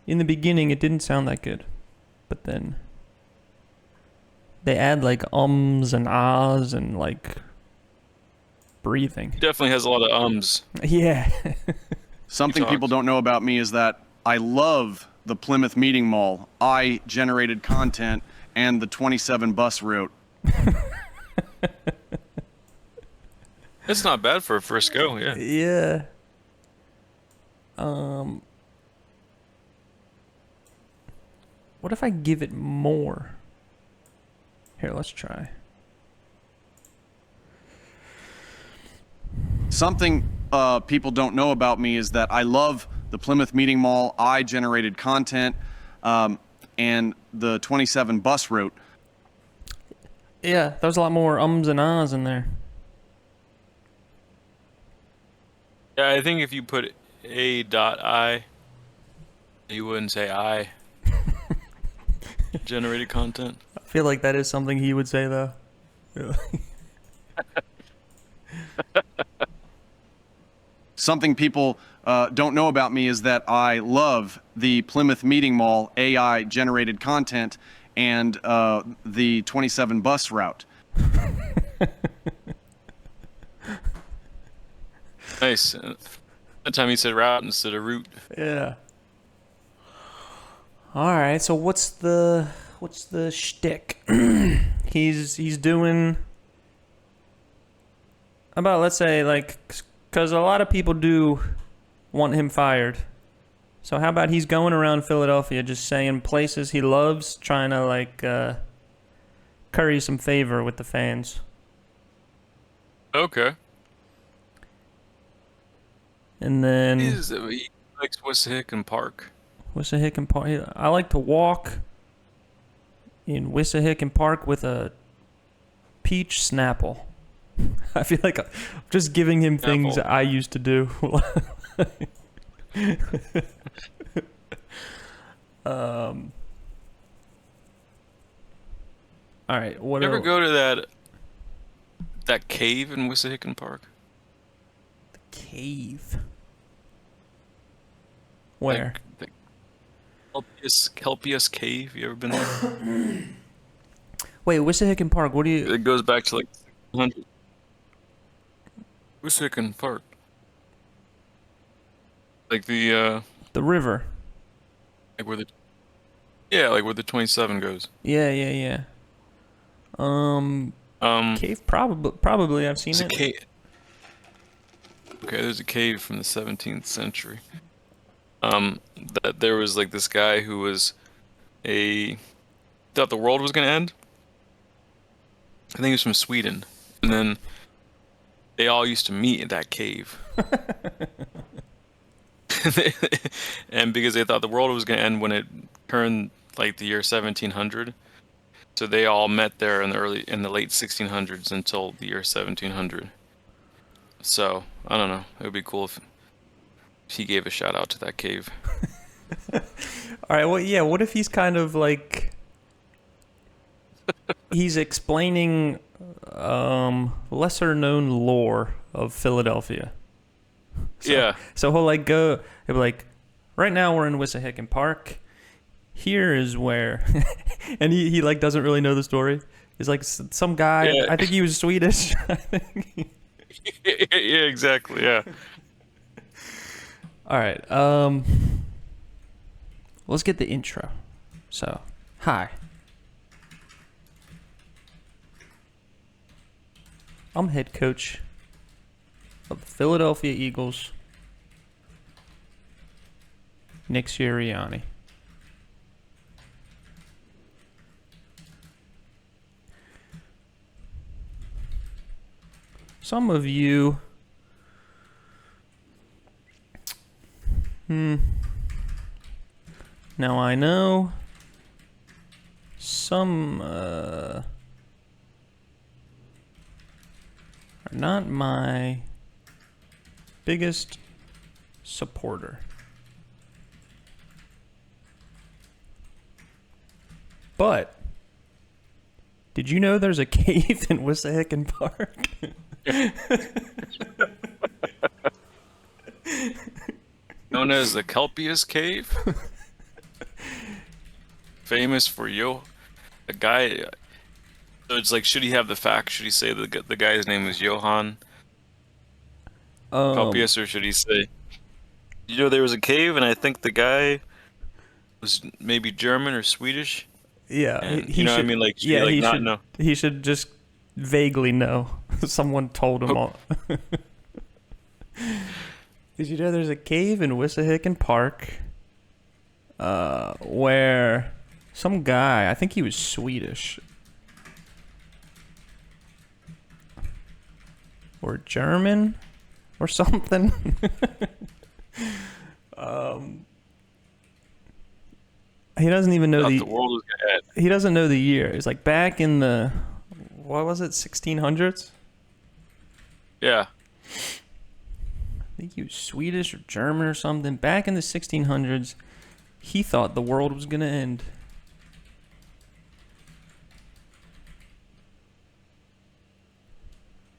in the beginning, it didn't sound that good. But then they add like ums and ahs and like breathing. Definitely has a lot of ums. Yeah. Something people don't know about me is that I love the Plymouth Meeting Mall, I generated content, and the 27 bus route. It's not bad for a first go, yeah. Yeah. What if I give it more? Here, let's try. Something people don't know about me is that I love the Plymouth Meeting Mall, I generated content, and the 27 bus route. Yeah, there's a lot more ums and ahs in there. Yeah, I think if you put a.I, you wouldn't say I. Generated content. I feel like that is something he would say, though. Yeah. Something people don't know about me is that I love the Plymouth Meeting Mall, AI generated content, and the 27 bus route. Nice. That time he said route instead of route. Yeah. All right. So what's the shtick? he's doing about, let's say, like, because a lot of people do want him fired. So how about he's going around Philadelphia just saying places he loves, trying to like curry some favor with the fans. Okay. And then He likes Wissahickon Park. Wissahickon Park. I like to walk in Wissahickon Park with a peach Snapple. I feel like I'm just giving him things Snapple. I used to do. All right. What You ever else? go to that cave in Wissahickon Park? Cave. Where? Like the Kelpius cave. You ever been there? Wait, Wissahickon Park. What do you? It goes back to like 100. Wissahickon Park. Like the The river. like where the 27 goes. Yeah. Cave. Probably. I've seen It's a it. cave. Okay, there's a cave from the 17th century. That there was like this guy who was thought the world was gonna end. I think he was from Sweden, and then they all used to meet in that cave. And because they thought the world was gonna end when it turned like the year 1700, so they all met there in the late 1600s until the year 1700. So I don't know. It would be cool if he gave a shout out to that cave. All right. Well, yeah. What if he's kind of like he's explaining lesser known lore of Philadelphia. So he'll like he'll be like, right now we're in Wissahickon Park. Here is where, and he like doesn't really know the story. He's like some guy. I think he was Swedish. I think. Yeah, exactly. Yeah. All right. Let's get the intro. So, hi. I'm head coach of the Philadelphia Eagles, Nick Sirianni. Some of you now I know some are not my biggest supporter. But did you know there's a cave in Wissahickon Park? Known as the Kelpius Cave. Famous for a guy. So it's like, should he have the fact? Should he say the guy's name is Johann Kelpius, or should he say, there was a cave, and I think the guy was maybe German or Swedish? Yeah, and, you know should, what I mean? Like, yeah, he should know? He should just vaguely know. Someone told him all. Did you know there's a cave in Wissahickon Park where some guy, I think he was Swedish or German or something. He doesn't even know the world was gonna end. He doesn't know the year. It's like back in the, what was it, 1600s? Yeah. I think he was Swedish or German or something. Back in the 1600s, he thought the world was going to end.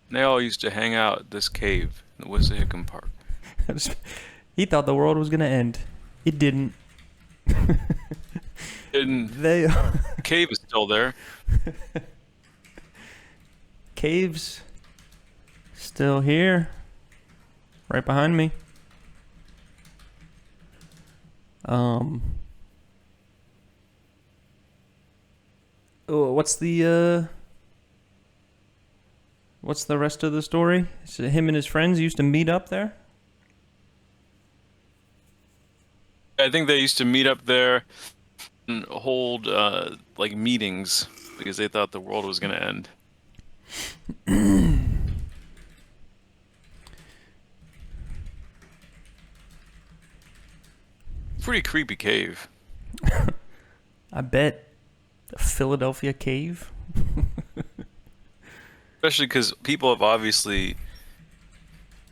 They all used to hang out at this cave in the Wissahickon Park. He thought the world was going to end. It didn't. Cave is still there. Cave's still here. Right behind me. What's the rest of the story? So him and his friends used to meet up there? I think they used to meet up there and hold like meetings because they thought the world was going to end. Pretty creepy cave. I bet. The Philadelphia cave. Especially because people have obviously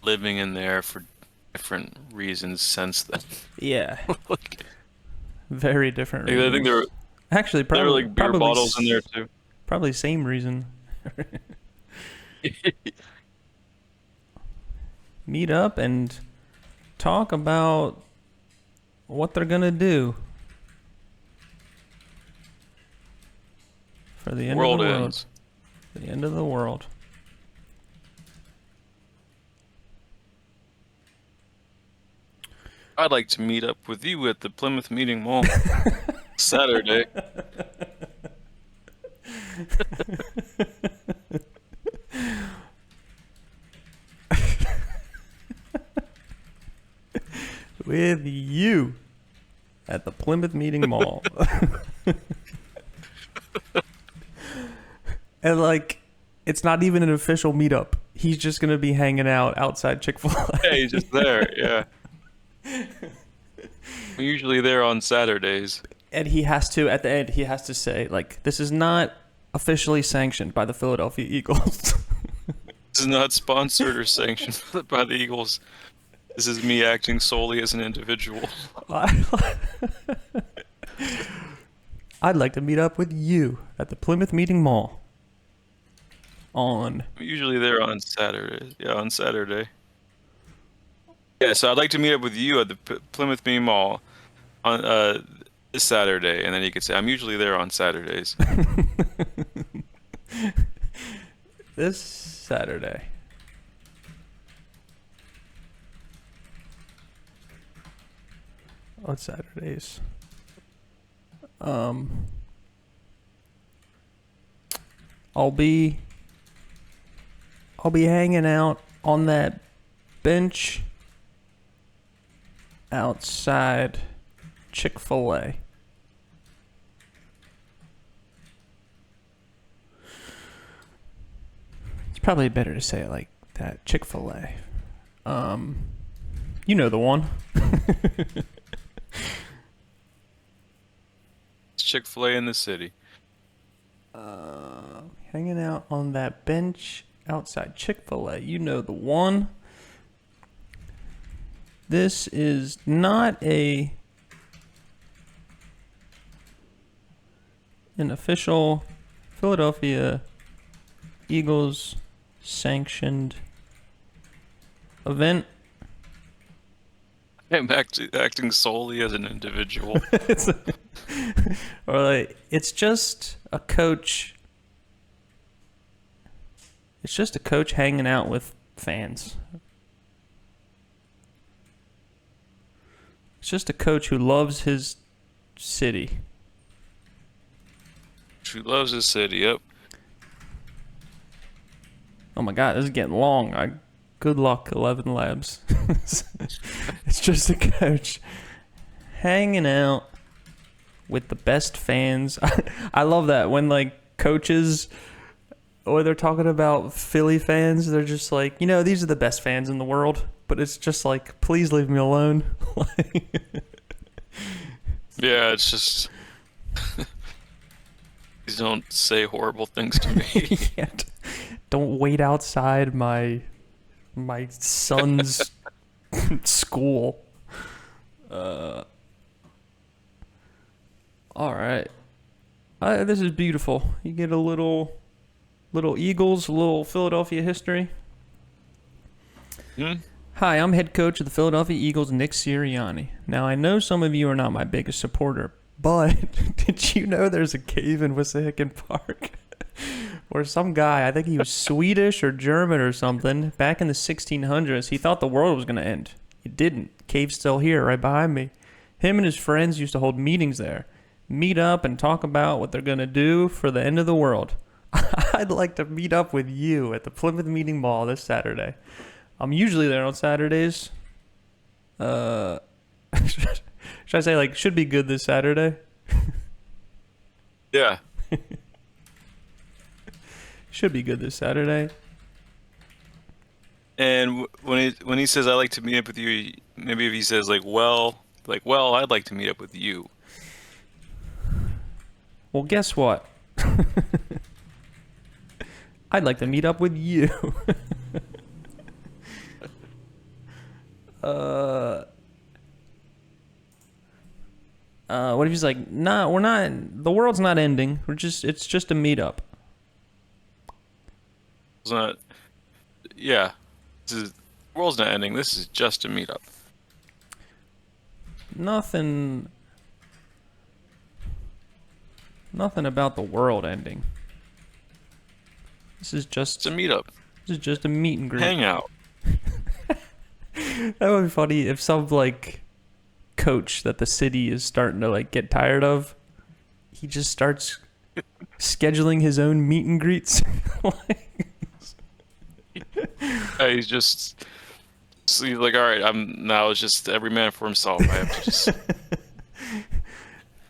living in there for different reasons since then. Yeah. Very different Like, reasons. I think there were actually there were like beer bottles in there too. Probably same reason. Meet up and talk about what they're gonna do for the end of the world. Ends. The end of the world. I'd like to meet up with you at the Plymouth Meeting Mall Saturday. With you at the Plymouth Meeting Mall. And like, it's not even an official meetup. He's just gonna be hanging out outside Chick-fil-A. Yeah, he's just there, yeah. We're usually there on Saturdays. And he has to, at the end, he has to say, like, this is not officially sanctioned by the Philadelphia Eagles. This is not sponsored or sanctioned by the Eagles. This is me acting solely as an individual. I'd like to meet up with you at the Plymouth Meeting Mall. On. I'm usually there on Saturday. Yeah, on Saturday. Yeah, so I'd like to meet up with you at the Plymouth Meeting Mall on this Saturday, and then you could say I'm usually there on Saturdays. This Saturday. On Saturdays. I'll be hanging out on that bench outside Chick-fil-A. It's probably better to say it like that. Chick-fil-A. You know the one. It's Chick-fil-A in the city. Hanging out on that bench outside Chick-fil-A. You know the one. This is not an official Philadelphia Eagles sanctioned event. I'm acting solely as an individual. It's just a coach. It's just a coach hanging out with fans. It's just a coach who loves his city. Who loves his city, yep. Oh my god, this is getting long. Good luck, ElevenLabs. It's just a coach hanging out with the best fans. I love that when like coaches, or they're talking about Philly fans, they're just like, these are the best fans in the world. But it's just like, please leave me alone. Yeah, it's just... Please don't say horrible things to me. Yeah, don't wait outside my son's school. All right. This is beautiful. You get a little Eagles, a little Philadelphia history. Hi, I'm head coach of the Philadelphia Eagles, Nick Sirianni. Now, I know some of you are not my biggest supporter, but did you know there's a cave in Wissahickon Park where some guy, I think he was Swedish or German or something, back in the 1600s, he thought the world was going to end. It didn't. Cave's still here, right behind me. Him and his friends used to hold meetings there, meet up and talk about what they're going to do for the end of the world. I'd like to meet up with you at the Plymouth Meeting Mall this Saturday. I'm usually there on Saturdays. Should I say, like, should be good this Saturday? Yeah. Should be good this Saturday. And when he says, I like to meet up with you, maybe if he says, well, I'd like to meet up with you. Well, guess what? I'd like to meet up with you. What if he's like, nah, we're not, the world's not ending. It's just a meetup. It's not, yeah. The world's not ending. This is just a meetup. Nothing about the world ending. This is just It's a meetup. This is just a meet and greet. Hangout. That would be funny if some like coach that the city is starting to like get tired of, he just starts scheduling his own meet and greets. He's just so he's like, all right, it's just every man for himself. I have to just.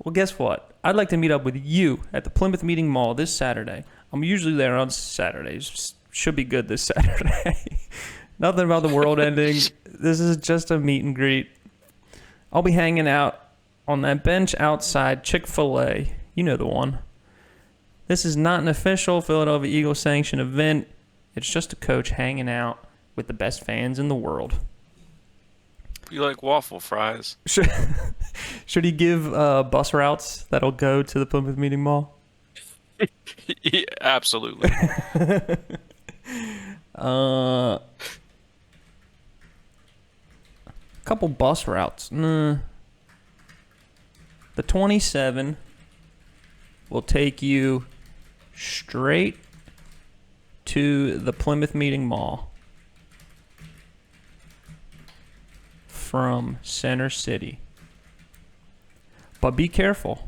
Well, guess what? I'd like to meet up with you at the Plymouth Meeting Mall this Saturday. I'm usually there on Saturdays. Should be good this Saturday. Nothing about the world ending. This is just a meet and greet. I'll be hanging out on that bench outside Chick-fil-A. You know the one. This is not an official Philadelphia Eagles sanctioned event. It's just a coach hanging out with the best fans in the world. You like waffle fries? Should he give bus routes that'll go to the Plymouth Meeting Mall? Yeah, absolutely. Couple bus routes. The 27 will take you straight to the Plymouth Meeting Mall from Center City. But be careful.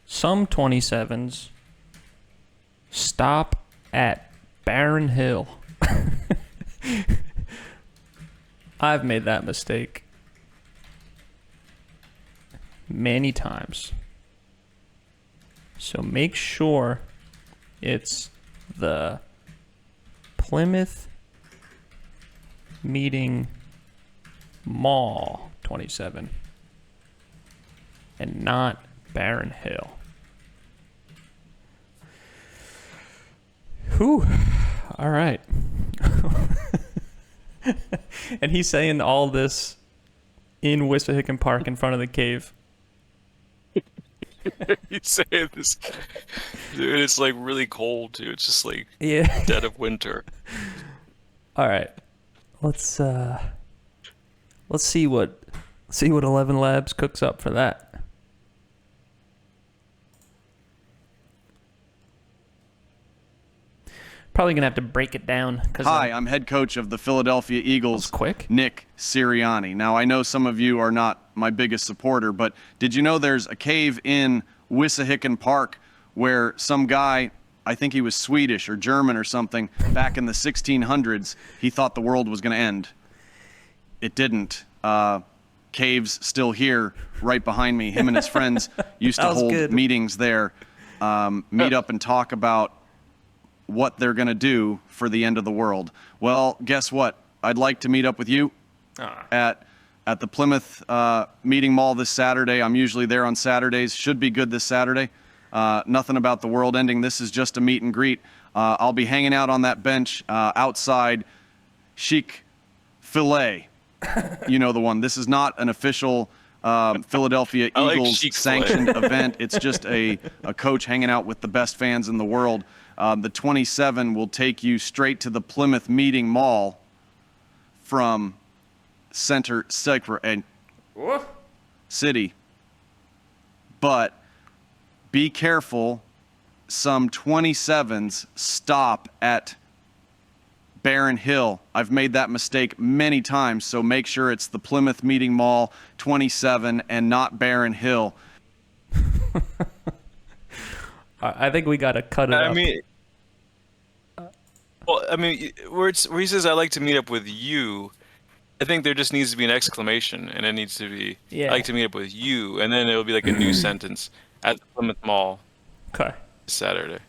Some 27s stop at Barron Hill. I've made that mistake many times. So make sure it's the Plymouth Meeting Mall 27 and not Barron Hill. Whew. All right. And he's saying all this in Wissahickon Park in front of the cave. You say this, dude. It's like really cold too. It's just like Yeah. dead of winter. All right. Let's see what ElevenLabs cooks up for that. Probably gonna have to break it down. Hi, I'm head coach of the Philadelphia Eagles, quick. Nick Sirianni. Now, I know some of you are not my biggest supporter, but did you know there's a cave in Wissahickon Park where some guy, I think he was Swedish or German or something, back in the 1600s, he thought the world was going to end. It didn't. Cave's still here, right behind me. Him and his friends used to That was hold good. meetings there, meet up and talk about what they're going to do for the end of the world. Well, guess what? I'd like to meet up with you at the Plymouth Meeting Mall this Saturday. I'm usually there on Saturdays. Should be good this Saturday. Nothing about the world ending. This is just a meet and greet. I'll be hanging out on that bench outside Chic Filet. You know the one. This is not an official Philadelphia I like Eagles Chick-fil-A. sanctioned event. It's just a coach hanging out with the best fans in the world. The 27 will take you straight to the Plymouth Meeting Mall from Center City. But be careful. Some 27s stop at Barron Hill. I've made that mistake many times, so make sure it's the Plymouth Meeting Mall 27 and not Barron Hill. I think we gotta cut it up. I mean, well, I mean, where he says, "I like to meet up with you," I think there just needs to be an exclamation, and it needs to be, Yeah. "I like to meet up with you," and then it'll be like a new sentence at the Plymouth Mall Okay. this Saturday.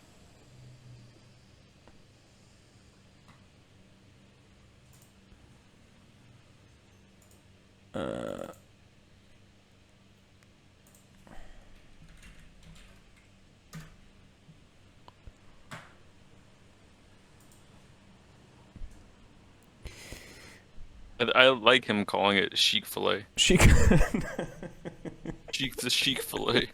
I like him calling it chic filet. Chic. Chic the chic filet.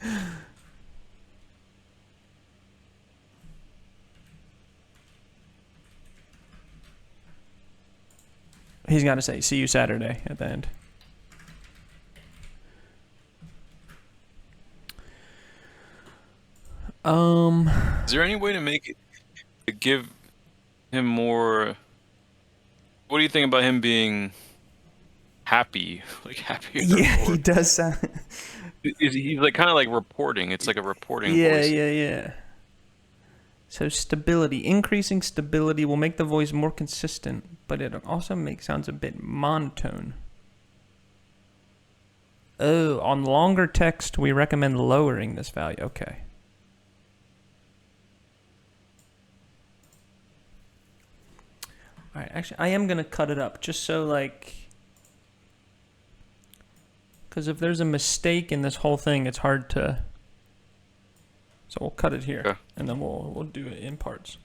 He's got to say, "See you Saturday" at the end. Is there any way to make it to give him more? What do you think about him being happy, like happier? Yeah, he does sound. He's like kind of like reporting. It's like a reporting Yeah, voice. yeah. So stability, increasing stability will make the voice more consistent, but it also sounds a bit monotone. Oh, on longer text, we recommend lowering this value. Okay. All right, actually, I am going to cut it up just so, like, because if there's a mistake in this whole thing, it's hard to. So we'll cut it here, Okay. and then we'll do it in parts.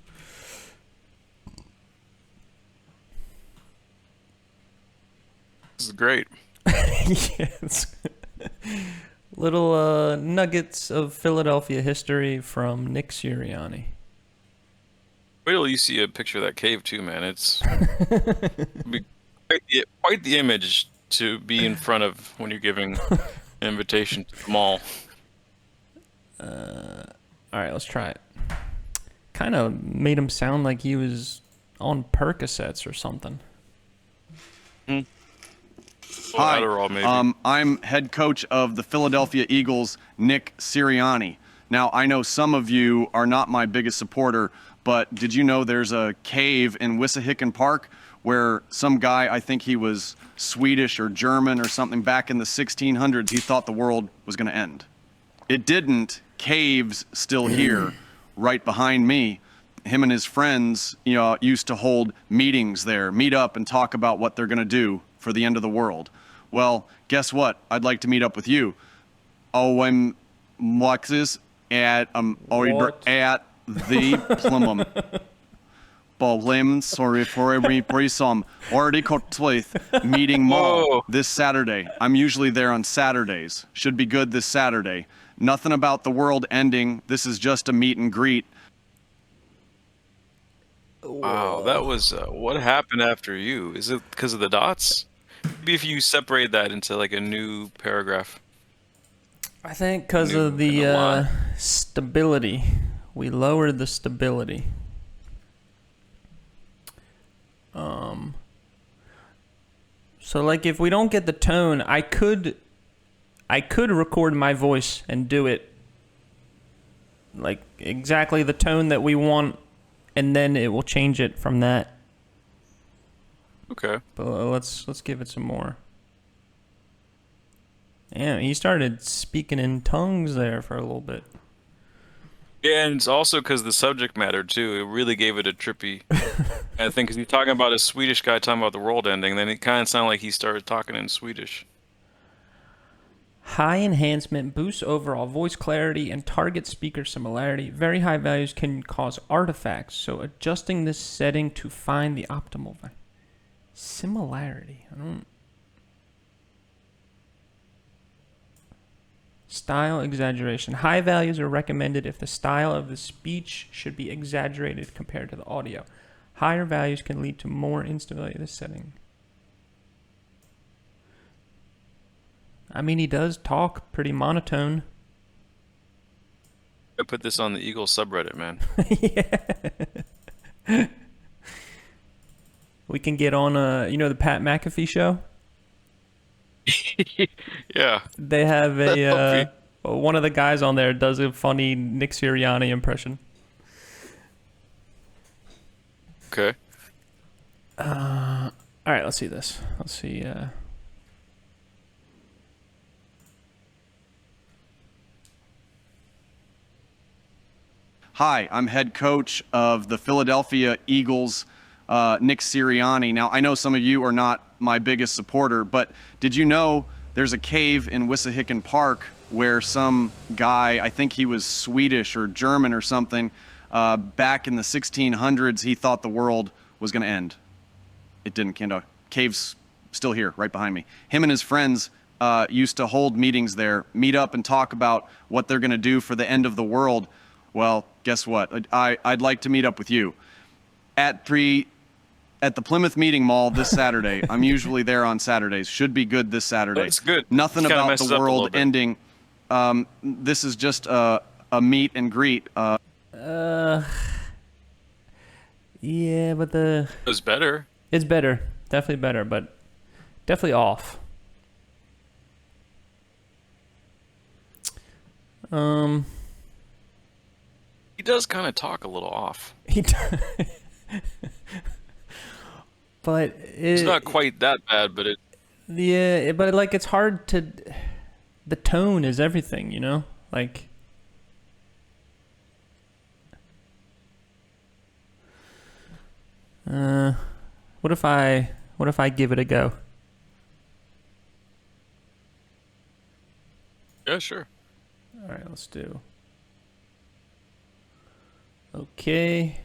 This is great. Yes. Little nuggets of Philadelphia history from Nick Sirianni. Wait till you see a picture of that cave too, man. It's it'll be quite the image to be in front of when you're giving an invitation to the mall. All right, let's try it. Kind of made him sound like he was on Percocets or something. Hi, Adderall, maybe. I'm head coach of the Philadelphia Eagles, Nick Sirianni. Now, I know some of you are not my biggest supporter, but did you know there's a cave in Wissahickon Park where some guy, I think he was Swedish or German or something, back in the 1600s, he thought the world was going to end. It didn't. Caves still here, right behind me. Him and his friends, used to hold meetings there, meet up and talk about what they're going to do for the end of the world. Well, guess what? I'd like to meet up with you. I'm at the Plymouth sorry for every some already Meeting Mall Whoa. this Saturday. I'm usually there on Saturdays. Should be good this Saturday. Nothing about the world ending. This is just a meet and greet. Wow, that was what happened after you? Is it because of the dots? Maybe if you separate that into like a new paragraph. I think because New of the and a lot. stability. We lowered the stability. So like if we don't get the tone, I could record my voice and do it like exactly the tone that we want, and then it will change it from that. Okay. But let's give it some more. Yeah, he started speaking in tongues there for a little bit. Yeah, and it's also because the subject matter too. It really gave it a trippy. I think because he's talking about a Swedish guy talking about the world ending, then it kind of sounded like he started talking in Swedish. High enhancement boosts overall voice clarity and target speaker similarity. Very high values can cause artifacts, so adjusting this setting to find the optimal similarity. Style exaggeration. High values are recommended if the style of the speech should be exaggerated compared to the audio. Higher values can lead to more instability in this setting. I mean, he does talk pretty monotone. I put this on the Eagles subreddit, man. Yeah. We can get on the Pat McAfee show. Yeah. They have one of the guys on there does a funny Nick Sirianni impression. Okay. All right, let's see this. Let's see. Hi, I'm head coach of the Philadelphia Eagles, Nick Sirianni. Now, I know some of you are not my biggest supporter, but did you know there's a cave in Wissahickon Park where some guy, I think he was Swedish or German or something, back in the 1600s, he thought the world was going to end. It didn't. Cave's still here, right behind me. Him and his friends used to hold meetings there, meet up and talk about what they're going to do for the end of the world. Well, guess what? I'd like to meet up with you at the Plymouth Meeting Mall this Saturday. I'm usually there on Saturdays. Should be good this Saturday. That's good. Nothing Kinda about messes the up a little world bit. ending. This is just a meet and greet. Yeah, but It was better. it's better, definitely better, but definitely off. He does kind of talk a little off. He d- but It's not quite that bad, but yeah, but like it's hard to. The tone is everything, you know. Like. What if I give it a go? yeah, sure. All right, let's do. Okay.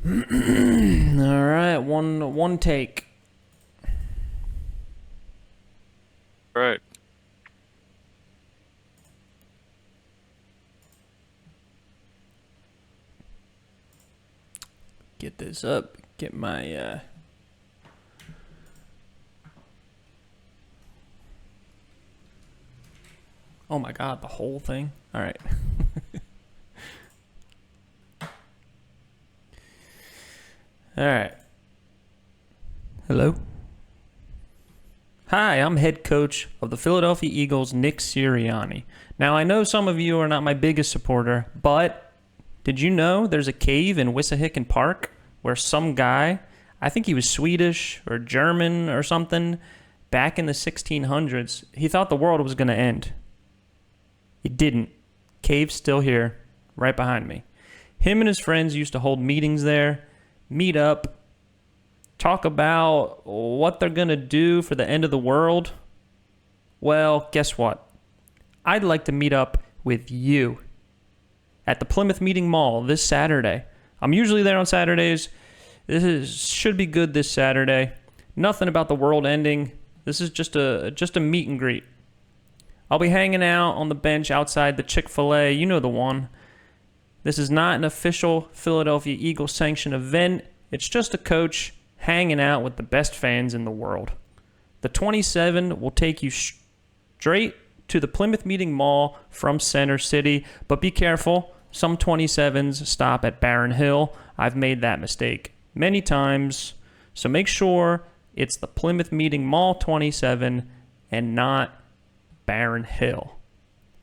All right, one take. All right. Get this up. Get my Oh my god, the whole thing. All right. All right. Hello. Hi, I'm head coach of the Philadelphia Eagles, Nick Sirianni. Now, I know some of you are not my biggest supporter, but did you know there's a cave in Wissahickon Park where some guy, I think he was Swedish or German or something, back in the 1600s, he thought the world was going to end. It didn't. Cave's still here, right behind me. Him and his friends used to hold meetings there, meet up, talk about what they're going to do for the end of the world. Well, guess what? I'd like to meet up with you at the Plymouth Meeting Mall this Saturday. I'm usually there on Saturdays. Should be good this Saturday. Nothing about the world ending. This is just a meet and greet. I'll be hanging out on the bench outside the Chick-fil-A. You know the one. This is not an official Philadelphia Eagles sanctioned event. It's just a coach hanging out with the best fans in the world. The 27 will take you straight to the Plymouth Meeting Mall from Center City, but be careful. Some 27s stop at Barron Hill. I've made that mistake many times, so make sure it's the Plymouth Meeting Mall 27 and not Barron Hill.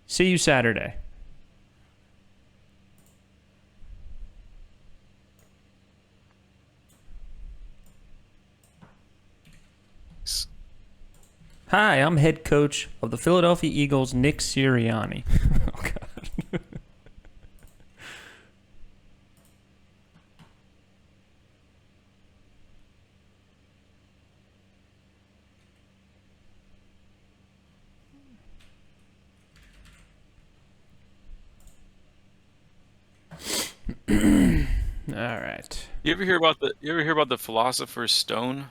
See you Saturday. Hi, I'm head coach of the Philadelphia Eagles, Nick Sirianni. Oh, God. All right. You ever hear about the Philosopher's Stone?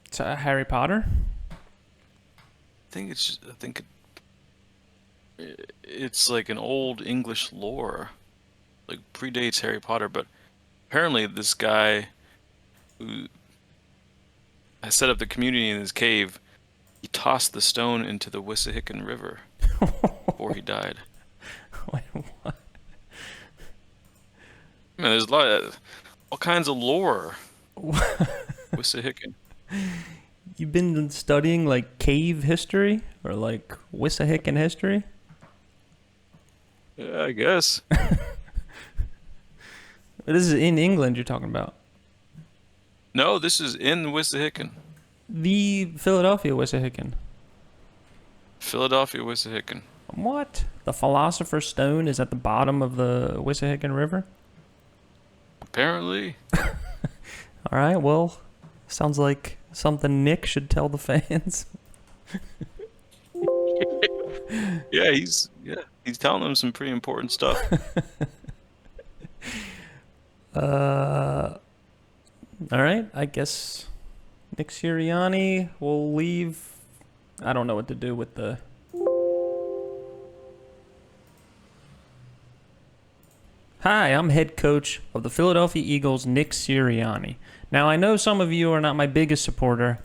It's Harry Potter. It's like an old English lore, like predates Harry Potter. But apparently, this guy who has set up the community in his cave, he tossed the stone into the Wissahickon River before he died. Wait, what? Man, there's all kinds of lore. Wissahickon. You've been studying like cave history or like Wissahickon history? Yeah, I guess. This is in England you're talking about. No, this is in Wissahickon. The Philadelphia Wissahickon. Philadelphia Wissahickon. What? The Philosopher's Stone is at the bottom of the Wissahickon River? Apparently. All right, well, sounds like something Nick should tell the fans. Yeah, he's telling them some pretty important stuff. All right, I guess Nick Sirianni will leave. I don't know what to do with the... Hi, I'm head coach of the Philadelphia Eagles, Nick Sirianni. Now, I know some of you are not my biggest supporter.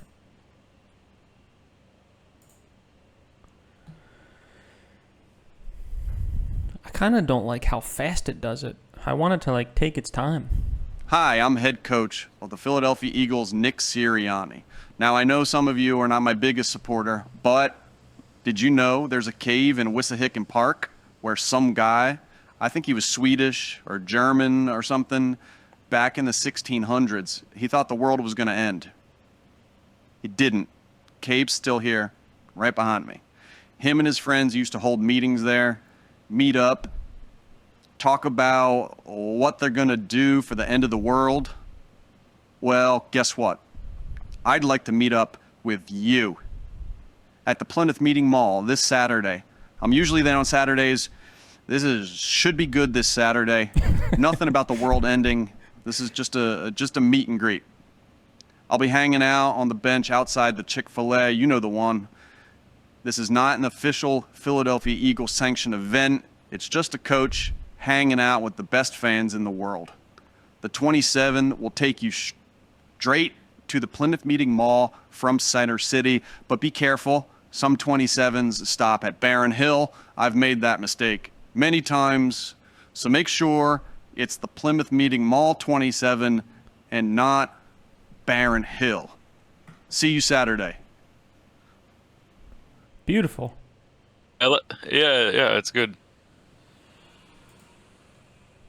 I kind of don't like how fast it does it. I want it to, like, take its time. Hi, I'm head coach of the Philadelphia Eagles, Nick Sirianni. Now, I know some of you are not my biggest supporter, but did you know there's a cave in Wissahickon Park where some guy, I think he was Swedish or German or something, back in the 1600s, he thought the world was going to end. It didn't. Cave's still here, right behind me. Him and his friends used to hold meetings there, meet up, talk about what they're going to do for the end of the world. Well, guess what? I'd like to meet up with you at the Plymouth Meeting Mall this Saturday. I'm usually there on Saturdays. should be good this Saturday. Nothing about the world ending. This is just a meet and greet. I'll be hanging out on the bench outside the Chick-fil-A. You know the one. This is not an official Philadelphia Eagles sanctioned event. It's just a coach hanging out with the best fans in the world. The 27 will take you straight to the Plymouth Meeting Mall from Center City, but be careful. Some 27s stop at Barron Hill. I've made that mistake many times, so make sure it's the Plymouth Meeting Mall 27 and not Barron Hill. See you Saturday. Beautiful. Yeah, it's good.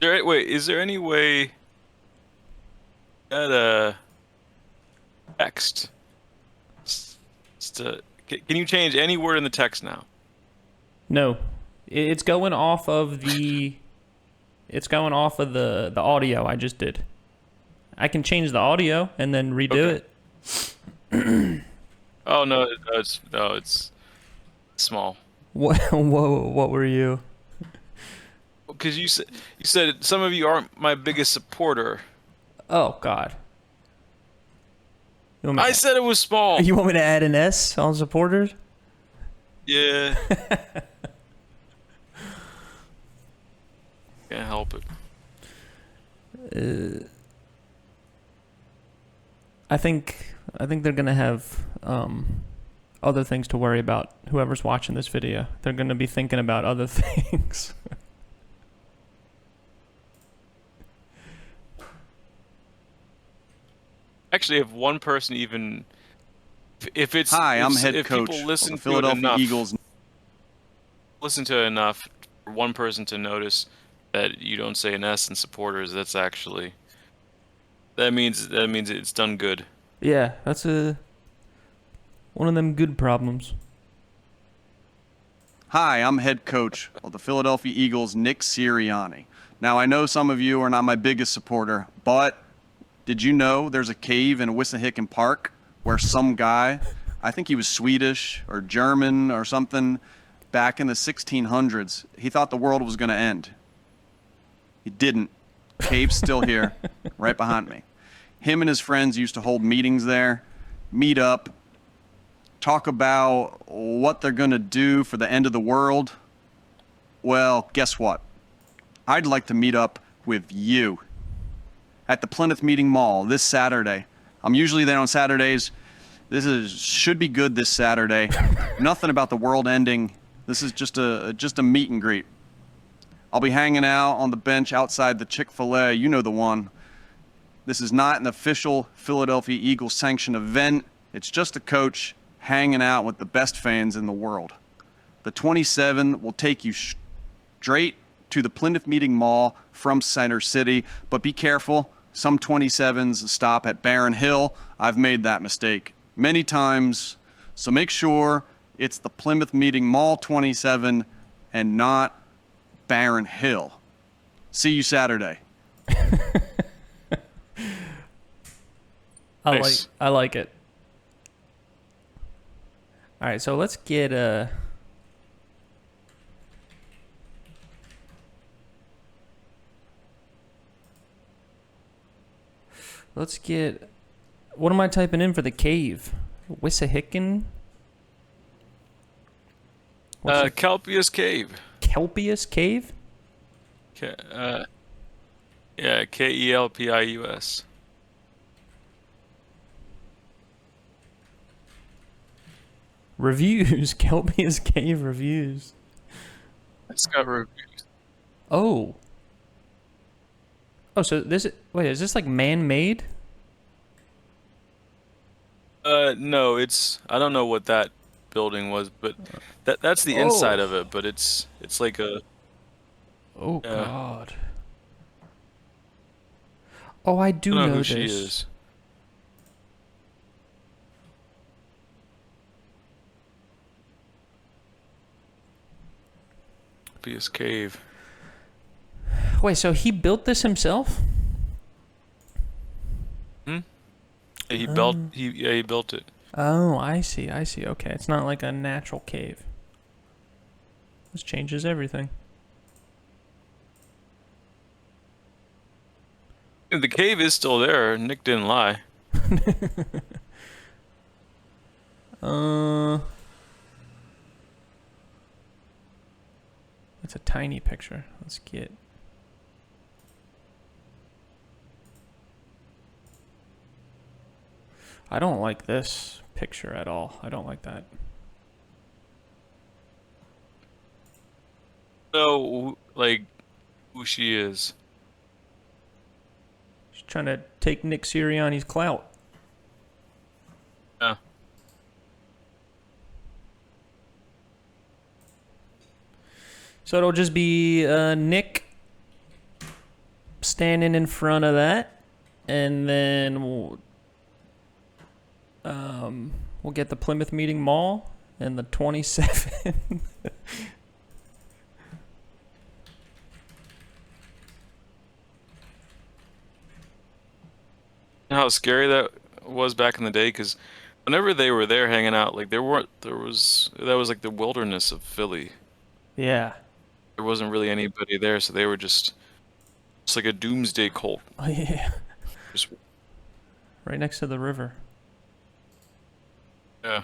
Wait, is there any way that text? Can you change any word in the text now? No, it's going off of the. It's going off of the audio I just did. I can change the audio and then redo it. Oh no, it's small. What were you? Because you said some of you aren't my biggest supporter. Oh God. I said it was small. You want me to add an S on supporters? Yeah. Can't help it. I think they're gonna have other things to worry about. Whoever's watching this video, they're gonna be thinking about other things. Actually, if one person even, if it's Hi, I'm head if coach people of listen the to Philadelphia it enough, Eagles. listen to it enough for one person to notice that you don't say an S in supporters, that means it's done good. Yeah, that's one of them good problems. Hi, I'm head coach of the Philadelphia Eagles, Nick Sirianni. Now, I know some of you are not my biggest supporter, but did you know there's a cave in Wissahickon Park where some guy, I think he was Swedish or German or something, back in the 1600s, he thought the world was going to end. He didn't. Cave's still here, right behind me. Him and his friends used to hold meetings there, meet up, talk about what they're going to do for the end of the world. Well, guess what? I'd like to meet up with you at the Plymouth Meeting Mall this Saturday. I'm usually there on Saturdays. Should be good this Saturday. Nothing about the world ending. This is just a meet and greet. I'll be hanging out on the bench outside the Chick-fil-A. You know the one. This is not an official Philadelphia Eagles sanctioned event. It's just a coach hanging out with the best fans in the world. The 27 will take you straight to the Plymouth Meeting Mall from Center City, but be careful. Some 27s stop at Barron Hill. I've made that mistake many times, so make sure it's the Plymouth Meeting Mall 27 and not Barron Hill. See you Saturday. Nice. I like it. All right, so let's get what am I typing in for the cave? Wissahickon? Kelpius Cave. Kelpius Cave? Yeah, Kelpius. Reviews. Kelpius Cave reviews. It's got reviews. Oh. Oh, so is this like man-made? No, I don't know what that building was, but that's the inside of it, but it's like a. Oh God. Oh, I do I don't know know who this. she is. Kelpius Cave. Wait, so he built this himself? Yeah, he built it. Oh, I see. Okay, it's not like a natural cave. This changes everything. The cave is still there. Nick didn't lie. It's a tiny picture. Let's get. I don't like this picture at all. I don't like that. So, like, who she is. She's trying to take Nick Sirianni's clout. Yeah. So it'll just be Nick standing in front of that, and then we'll get the Plymouth Meeting Mall and the 27. How scary that was back in the day, because whenever they were there hanging out, like that was like the wilderness of Philly. Yeah. There wasn't really anybody there, so they were just like a doomsday cult. Oh, yeah. Just, Right next to the river. yeah.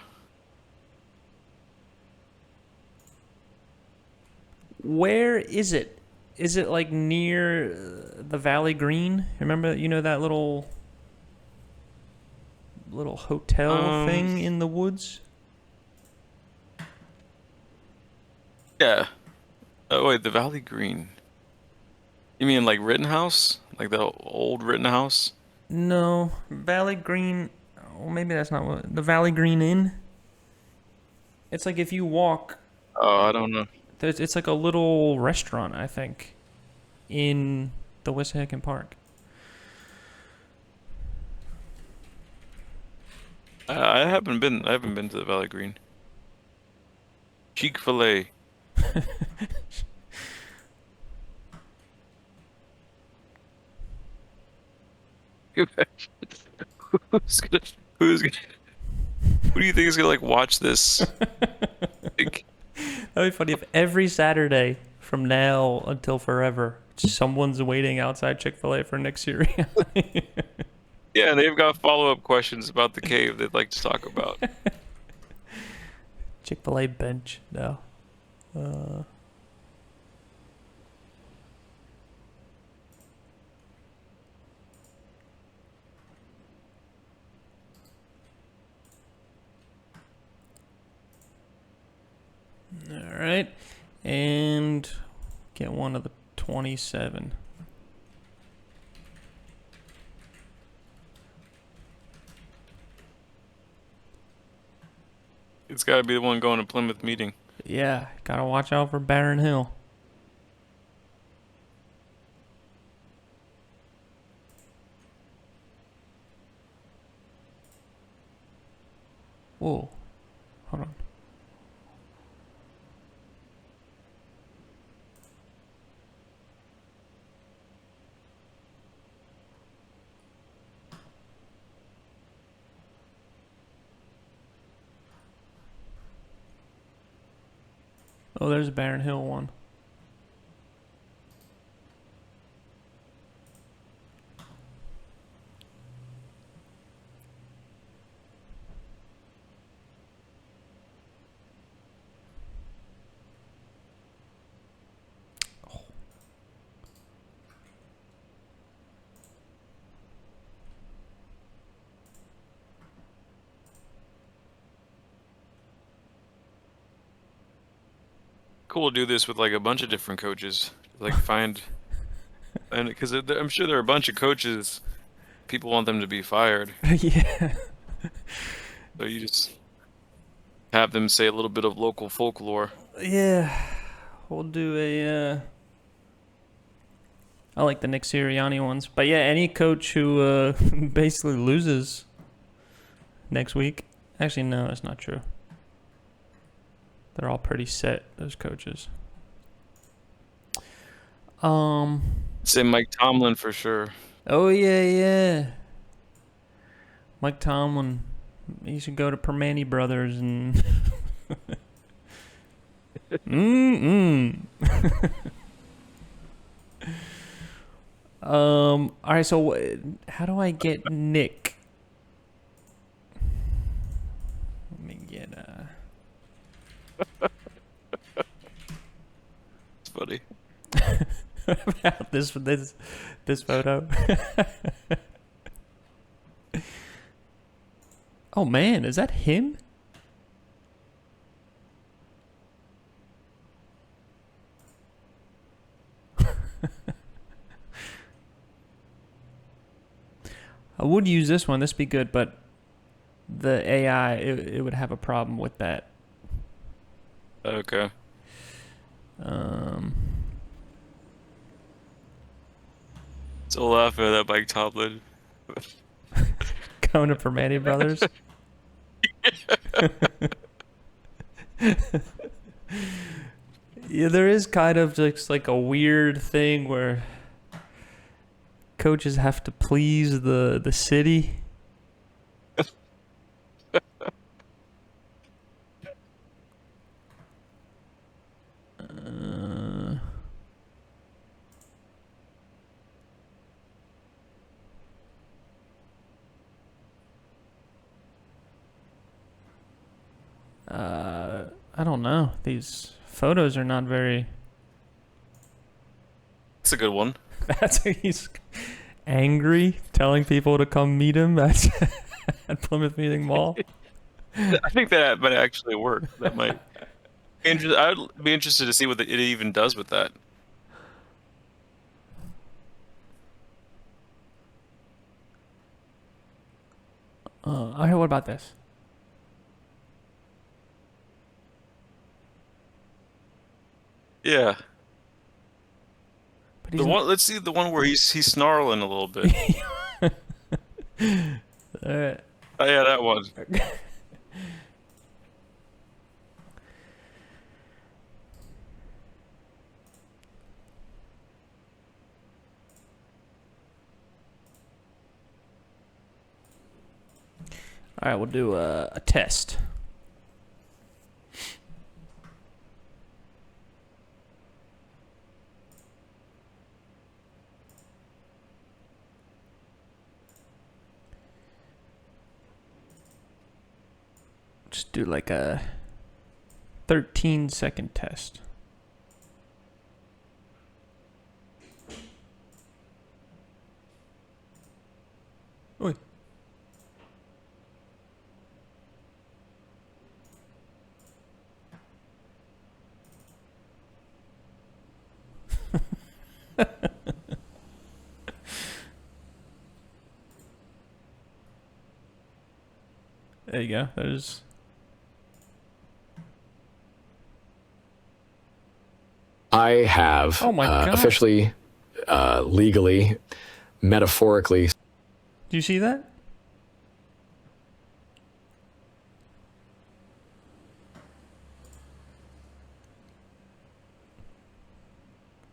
Where is it? Is it like near the Valley Green? Remember, you know that little hotel thing in the woods? Yeah. Oh wait, the Valley Green. You mean like Rittenhouse? Like the old Rittenhouse? No, Valley Green. Oh, maybe that's not what the Valley Green Inn. It's like if you walk, Oh, I don't know. it's like a little restaurant, I think, in the Wissahickon Park. I haven't been to the Valley Green. Chick-fil-A. who's gonna who do you think is gonna like watch this? Like, That'd be funny if every Saturday from now until forever, someone's waiting outside Chick-fil-A for Nick Sirianni. yeah, and they've got follow-up questions about the cave they'd like to talk about. Chick-fil-A bench, no. All right, and get one of the 27. It's got to be the one going to Plymouth Meeting. Yeah, gotta watch out for Barron Hill. Whoa, hold on. Oh, there's a Barron Hill one. Cool to do this with like a bunch of different coaches. Like find, and because I'm sure there are a bunch of coaches, people want them to be fired. Yeah. So you just have them say a little bit of local folklore. Yeah. We'll do a I like the Nick Sirianni ones. But yeah, any coach who basically loses next week. Actually, no, that's not true. They're all pretty set, those coaches. Say Mike Tomlin for sure. Oh yeah. Mike Tomlin. He should go to Permane Brothers and All right. So how do I get Nick? Let me get It's funny. about this photo. Oh man, is that him? I would use this one. This would be good, but the AI it would have a problem with that. Okay. Still laughing at that Mike Tomlin. Going to Permane Brothers. Yeah, there is kind of just like a weird thing where coaches have to please the city. I don't know. These photos are not very. That's a good one. He's angry, telling people to come meet him at Plymouth Meeting Mall. I think that might actually work. That might. I'd be interested to see what it even does with that. Okay, what about this? Yeah. But The one. Let's see the one where he's snarling a little bit. Alright. Oh yeah, that one. All right, we'll do a test. Just do like a 13-second test. Oi. There you go. There's. I have Oh my God. officially, legally, metaphorically. Do you see that?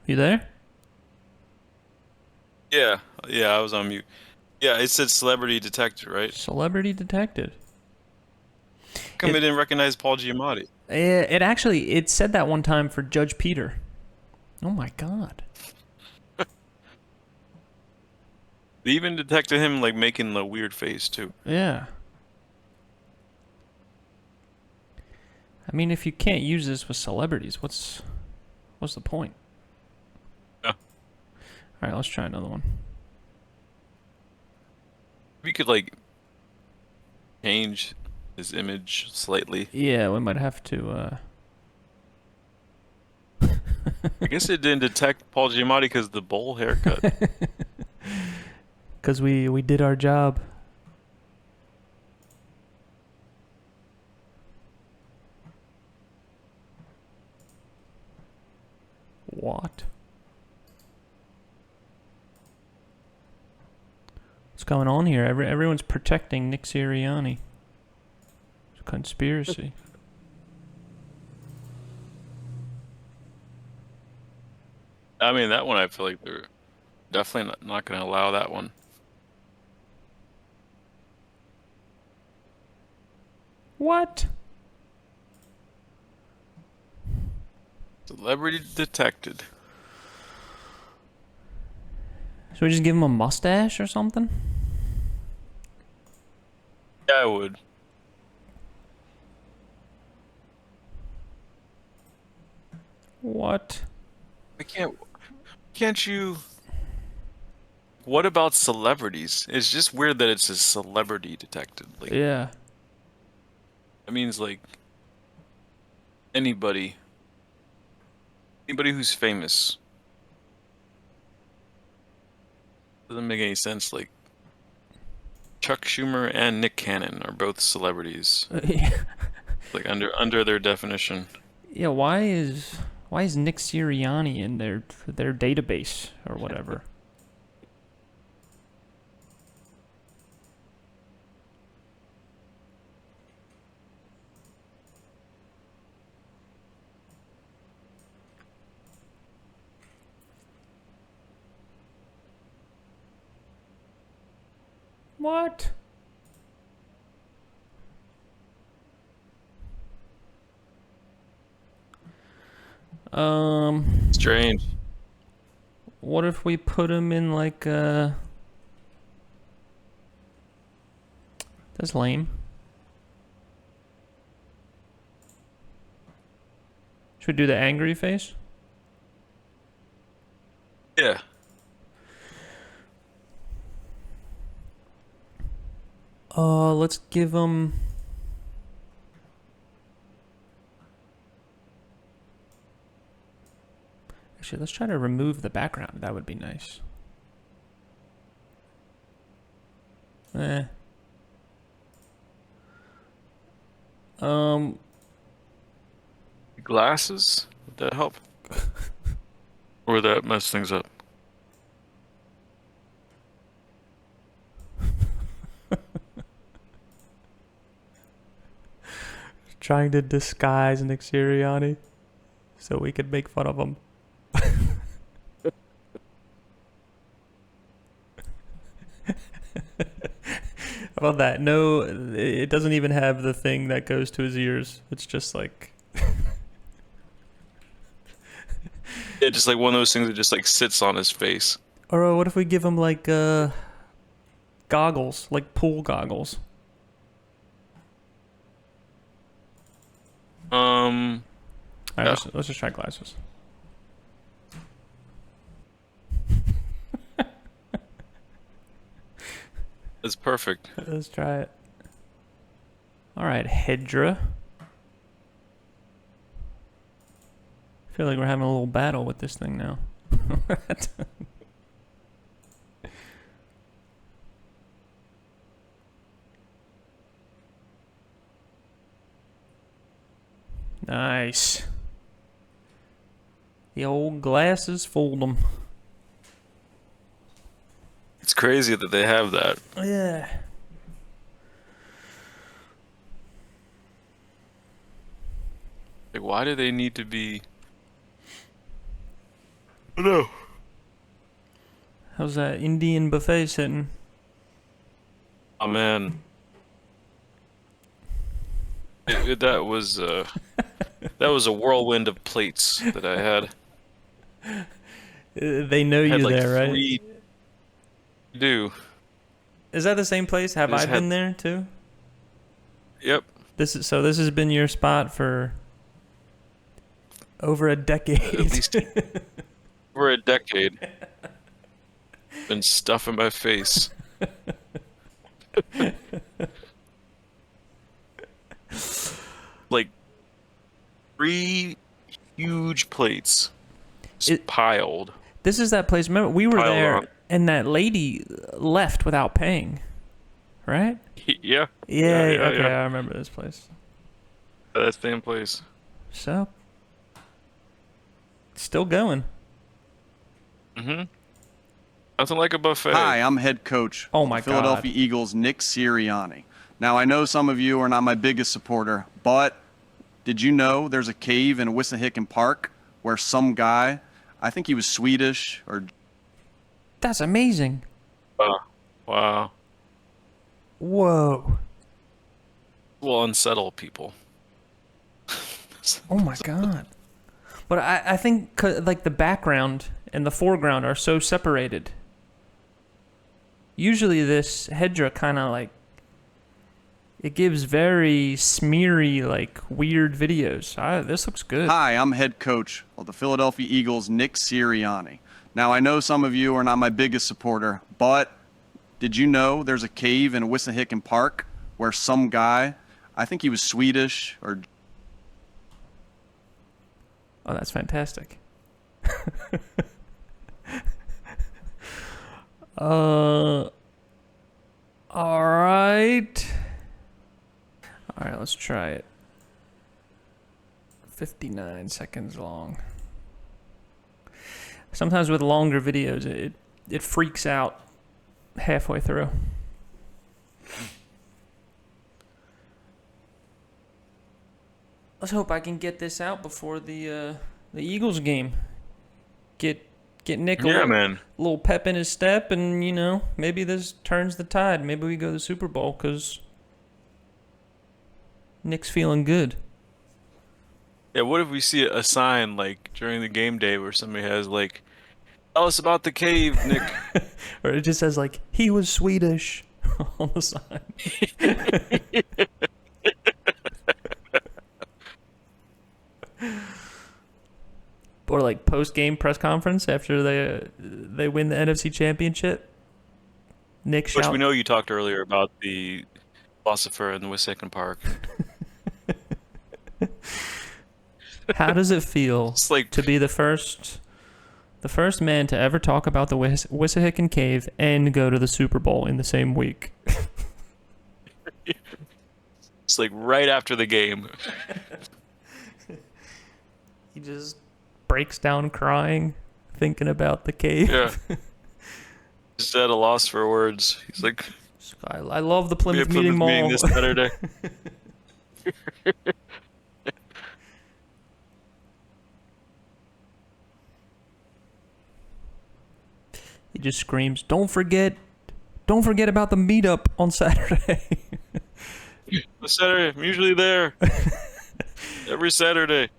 You there? Yeah, I was on mute. Yeah, it said celebrity detected, right? Celebrity detected. How come it didn't recognize Paul Giamatti? It said that one time for Judge Peter. Oh my God. They even detected him like making the weird face too. Yeah. I mean, if you can't use this with celebrities, what's the point? Yeah. All right, let's try another one. We could like change his image slightly. Yeah, we might have to. I guess it didn't detect Paul Giamatti because of the bowl haircut. Because we did our job. What? What's going on here? Everyone's protecting Nick Sirianni. It's a conspiracy. I mean, that one I feel like they're definitely not going to allow that one. What? Celebrity detected. Should we just give him a mustache or something? Yeah, I would. What? Can't you? What about celebrities? It's just weird that it's a celebrity detective. Like, Yeah. it means like anybody who's famous. Doesn't make any sense. Like Chuck Schumer and Nick Cannon are both celebrities. Like under their definition. Yeah, why is Nick Sirianni in their database or whatever? What? Strange. What if we put him in like that's lame. Should we do the angry face? Yeah. Let's give him. Actually, let's try to remove the background. That would be nice. Glasses? Would that help? Or would that mess things up? Trying to disguise Nick Sirianni so we could make fun of him. How about that? No, it doesn't even have the thing that goes to his ears. It's just like... Yeah, just like one of those things that just like sits on his face. Or what if we give him like goggles, like pool goggles? Alright, Yeah. let's just try glasses. It's perfect. Let's try it. Alright, Hedra. I feel like we're having a little battle with this thing now. Nice. The old glasses, fold them. It's crazy that they have that. Yeah. Like, why do they need to be? I don't know. How's that Indian buffet sitting? Oh man, that was a whirlwind of plates that I had. They know I had you like there, right? 3. Do. Is that the same place? Have I Just been had- there too? Yep. This has been your spot for over a decade. At least over a decade. Been stuffing my face. Like 3 huge plates piled. This is that place. Remember, we were Pile there, on. and that lady left without paying, right? Yeah. Yeah. Okay, yeah. I remember this place. That same place. So, still going. Nothing like a buffet. Hi, I'm head coach Oh of my the Philadelphia God. Eagles, Nick Sirianni. Now, I know some of you are not my biggest supporter, but did you know there's a cave in Wissahickon Park where some guy, I think he was Swedish or That's amazing. Wow. Whoa. Will unsettle people. Oh my God. But I think like the background and the foreground are so separated Usually this Hedra kind of like, it gives very smeary, like weird videos. This looks good. Hi, I'm head coach of the Philadelphia Eagles, Nick Sirianni. Now, I know some of you are not my biggest supporter, but did you know there's a cave in Wissahickon Park where some guy, I think he was Swedish or... Oh, that's fantastic. All right. All right, let's try it. 59 seconds long. Sometimes with longer videos, it freaks out halfway through. Let's hope I can get this out before the Eagles game. Get Nick a little pep in his step, and, you know, maybe this turns the tide. Maybe we go to the Super Bowl, because Nick's feeling good. Yeah, what if we see a sign, like, during the game day where somebody has, like, tell us about the cave, Nick. Or it just says, like, he was Swedish on the sign. Or, like, post-game press conference after they win the NFC Championship. Nick shout. Which we know you talked earlier about the philosopher in the Wissahickon Park. How does it feel to be the first man to ever talk about the Wissahickon Cave and go to the Super Bowl in the same week? It's like right after the game. He just breaks down crying, thinking about the cave. Yeah. Just at a loss for words. He's like, I love the Plymouth Meeting Mall. Meeting this Saturday. He just screams, don't forget about the meetup on Saturday. Saturday, I'm usually there. Every Saturday.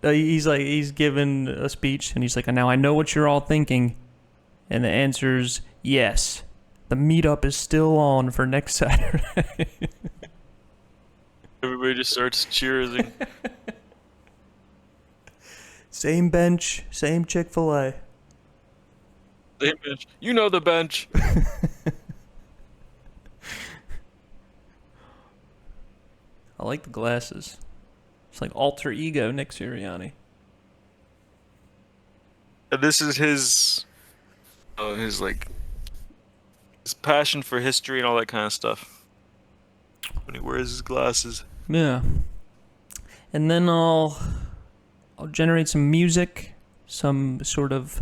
He's given a speech, and he's like, now I know what you're all thinking. And the answer's yes. The meetup is still on for next Saturday. Everybody just starts cheering. Same bench, same Chick-fil-A. Same bench. You know the bench. I like the glasses. It's like alter ego Nick Sirianni. And this is his passion for history and all that kind of stuff. When he wears his glasses. Yeah. And then I'll generate some music, some sort of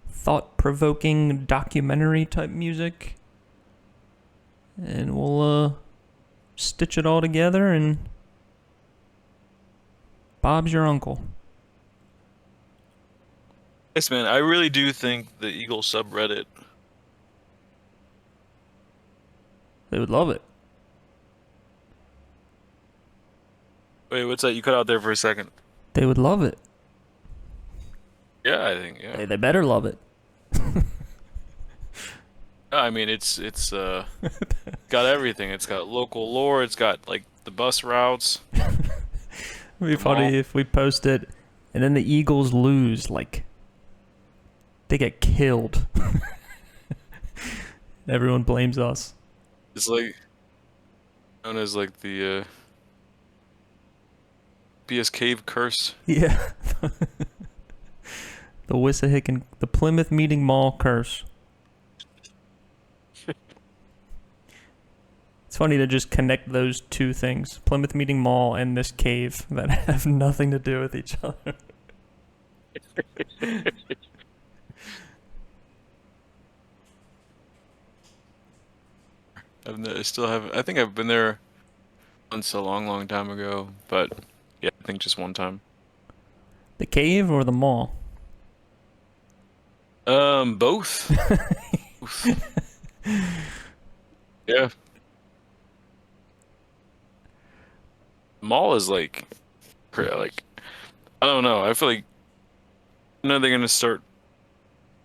thought-provoking documentary type music, and we'll stitch it all together, and Bob's your uncle. Yes, man, I really do think the Eagle subreddit, They would love it. wait, what's that? You cut out there for a second. They would love it. Yeah, I think, yeah. They better love it. I mean, it's got everything. It's got local lore. It's got like the bus routes. It'd be funny if we post it and then the Eagles lose, like they get killed. Everyone blames us. It's like known as like the BS Cave curse. Yeah. The Plymouth Meeting Mall curse. It's funny to just connect those two things, Plymouth Meeting Mall and this cave, that have nothing to do with each other. I still have. I think I've been there once a long, long time ago, but yeah, I think just one time. The cave or the mall? Both. Yeah. Mall is like, I don't know. I feel like, they're gonna start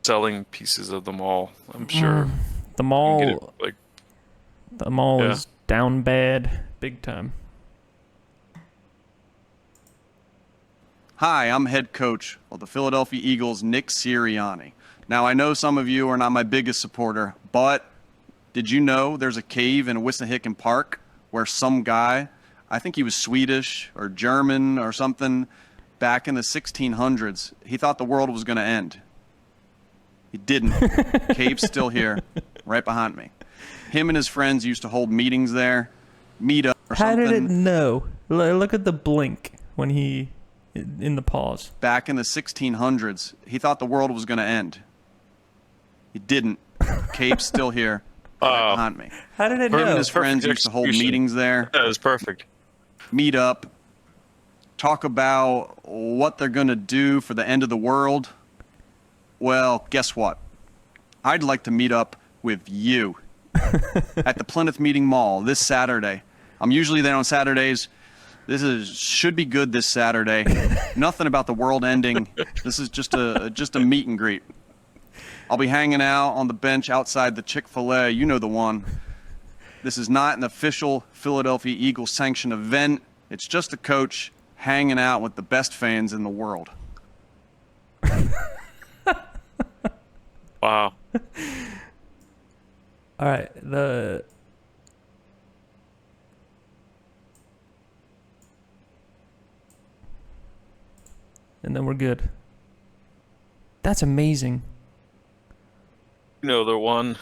selling pieces of the mall. I'm sure. The You can get it, mall, like, the mall Yeah. is down bad, big time. Hi, I'm head coach of the Philadelphia Eagles, Nick Sirianni. Now, I know some of you are not my biggest supporter, but did you know there's a cave in Wissahickon Park where some guy, I think he was Swedish or German or something, back in the 1600s, he thought the world was going to end. He didn't. Cave's still here, right behind me. Him and his friends used to hold meetings there, meetup or How something. did it know? Look at the blink when he in the pause. Back in the 1600s, he thought the world was going to end. He didn't. Cave's still here, right behind me. How did it Him know? and his friends Perfect used to hold execution. meetings there, Yeah, it's perfect. meet up, talk about what they're going to do for the end of the world. Well, guess what? I'd like to meet up with you at the Plymouth Meeting Mall this Saturday. I'm usually there on Saturdays. Should be good this Saturday. Nothing about the world ending. This is just a meet and greet. I'll be hanging out on the bench outside the Chick-fil-A. You know the one. This is not an official Philadelphia Eagles sanctioned event. It's just a coach hanging out with the best fans in the world. Wow. All right, and then we're good. That's amazing. You know the one.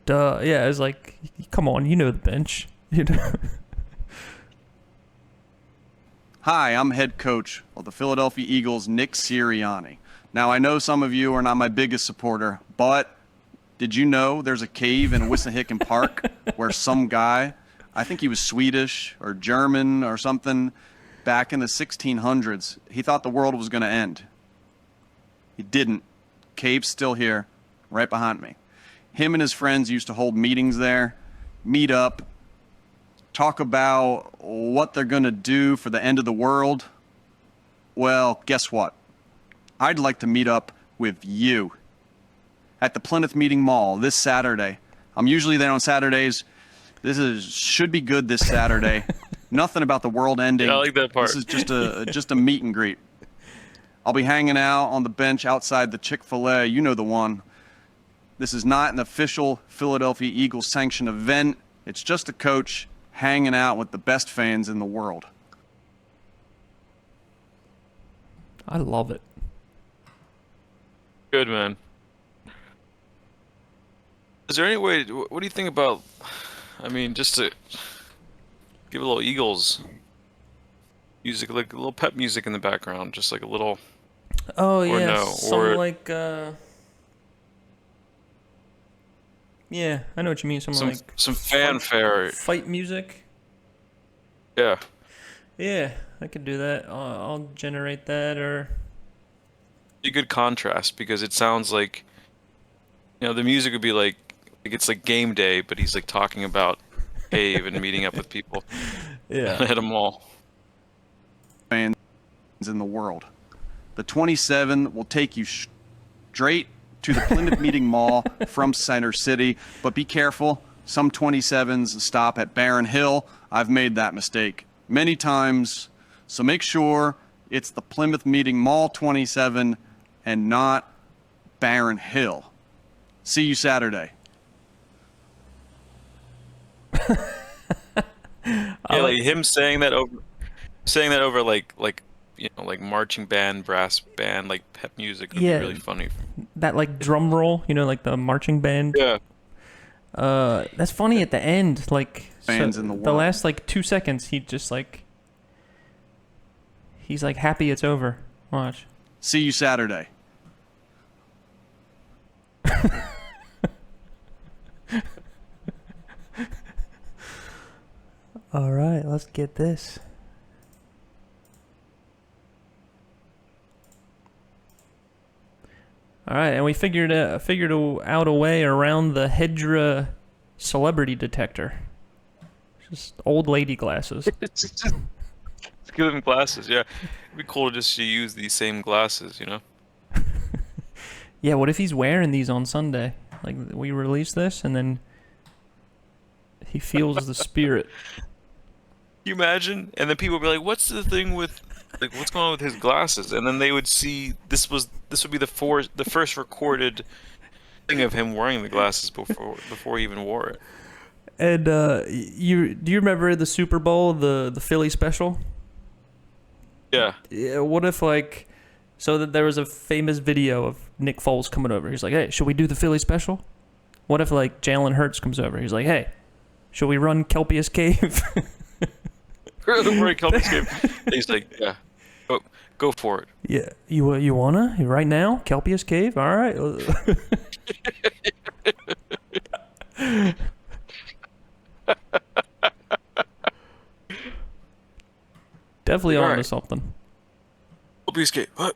Duh. Yeah, it's like, come on, you know the bench. You know. Hi, I'm head coach of the Philadelphia Eagles, Nick Sirianni. Now, I know some of you are not my biggest supporter, but did you know there's a cave in Wissahickon Park where some guy, I think he was Swedish or German or something, back in the 1600s, he thought the world was going to end. He didn't. Cave's still here, right behind me. Him and his friends used to hold meetings there, meet up, talk about what they're going to do for the end of the world. Well, guess what? I'd like to meet up with you at the Plymouth Meeting Mall this Saturday. I'm usually there on Saturdays. Should be good this Saturday. Nothing about the world ending. Yeah, I like that part. This is just a meet and greet. I'll be hanging out on the bench outside the Chick-fil-A. You know the one. This is not an official Philadelphia Eagles sanctioned event. It's just a coach hanging out with the best fans in the world. I love it. Good, man. Is there any way? What do you think about? I mean, just to give a little Eagles music, like a little pep music in the background, just like a little. Oh Or yeah, no, some or- like yeah, I know what you mean. Some like Some fanfare. fight music. Yeah. Yeah, I could do that. I'll generate that or. A good contrast because it sounds like, the music would be like it's like game day, but he's like talking about cave and meeting up with people Yeah. at a mall. Fans in the world. The 27 will take you straight to the Plymouth Meeting Mall from Center City, but be careful. Some 27s stop at Barron Hill. I've made that mistake many times, so make sure it's the Plymouth Meeting Mall 27 and not Barron Hill. See you Saturday. Yeah, like him saying that over like like marching band, brass band, like pep music would Yeah. be really funny. That like drum roll, like the marching band. Yeah. That's funny at the end. Like Fans in the the world. last like 2 seconds, he just like he's like happy it's over. Watch. See you Saturday. All right, let's get this. All right, and we figured out a way around the Hedra celebrity detector. Just old lady glasses. It's give them glasses. Yeah, it'd be cool to just use these same glasses. Yeah, what if he's wearing these on Sunday? Like, we release this, and then he feels the spirit. You imagine? And then people would be like, "What's the thing with, like, what's going on with his glasses?" And then they would see this would be the first recorded thing of him wearing the glasses before he even wore it. And do you remember the Super Bowl, the Philly special? Yeah. Yeah. What if, like, so that there was a famous video of Nick Foles coming over. He's like, "Hey, should we do the Philly special?" What if, like, Jalen Hurts comes over? He's like, "Hey, should we run Kelpius Cave?" Right, Kelpius Cave. He's like, "Yeah, go for it." Yeah, you wanna right now? Kelpius Cave, all right. Definitely All onto right. something. Kelpius Cave. What?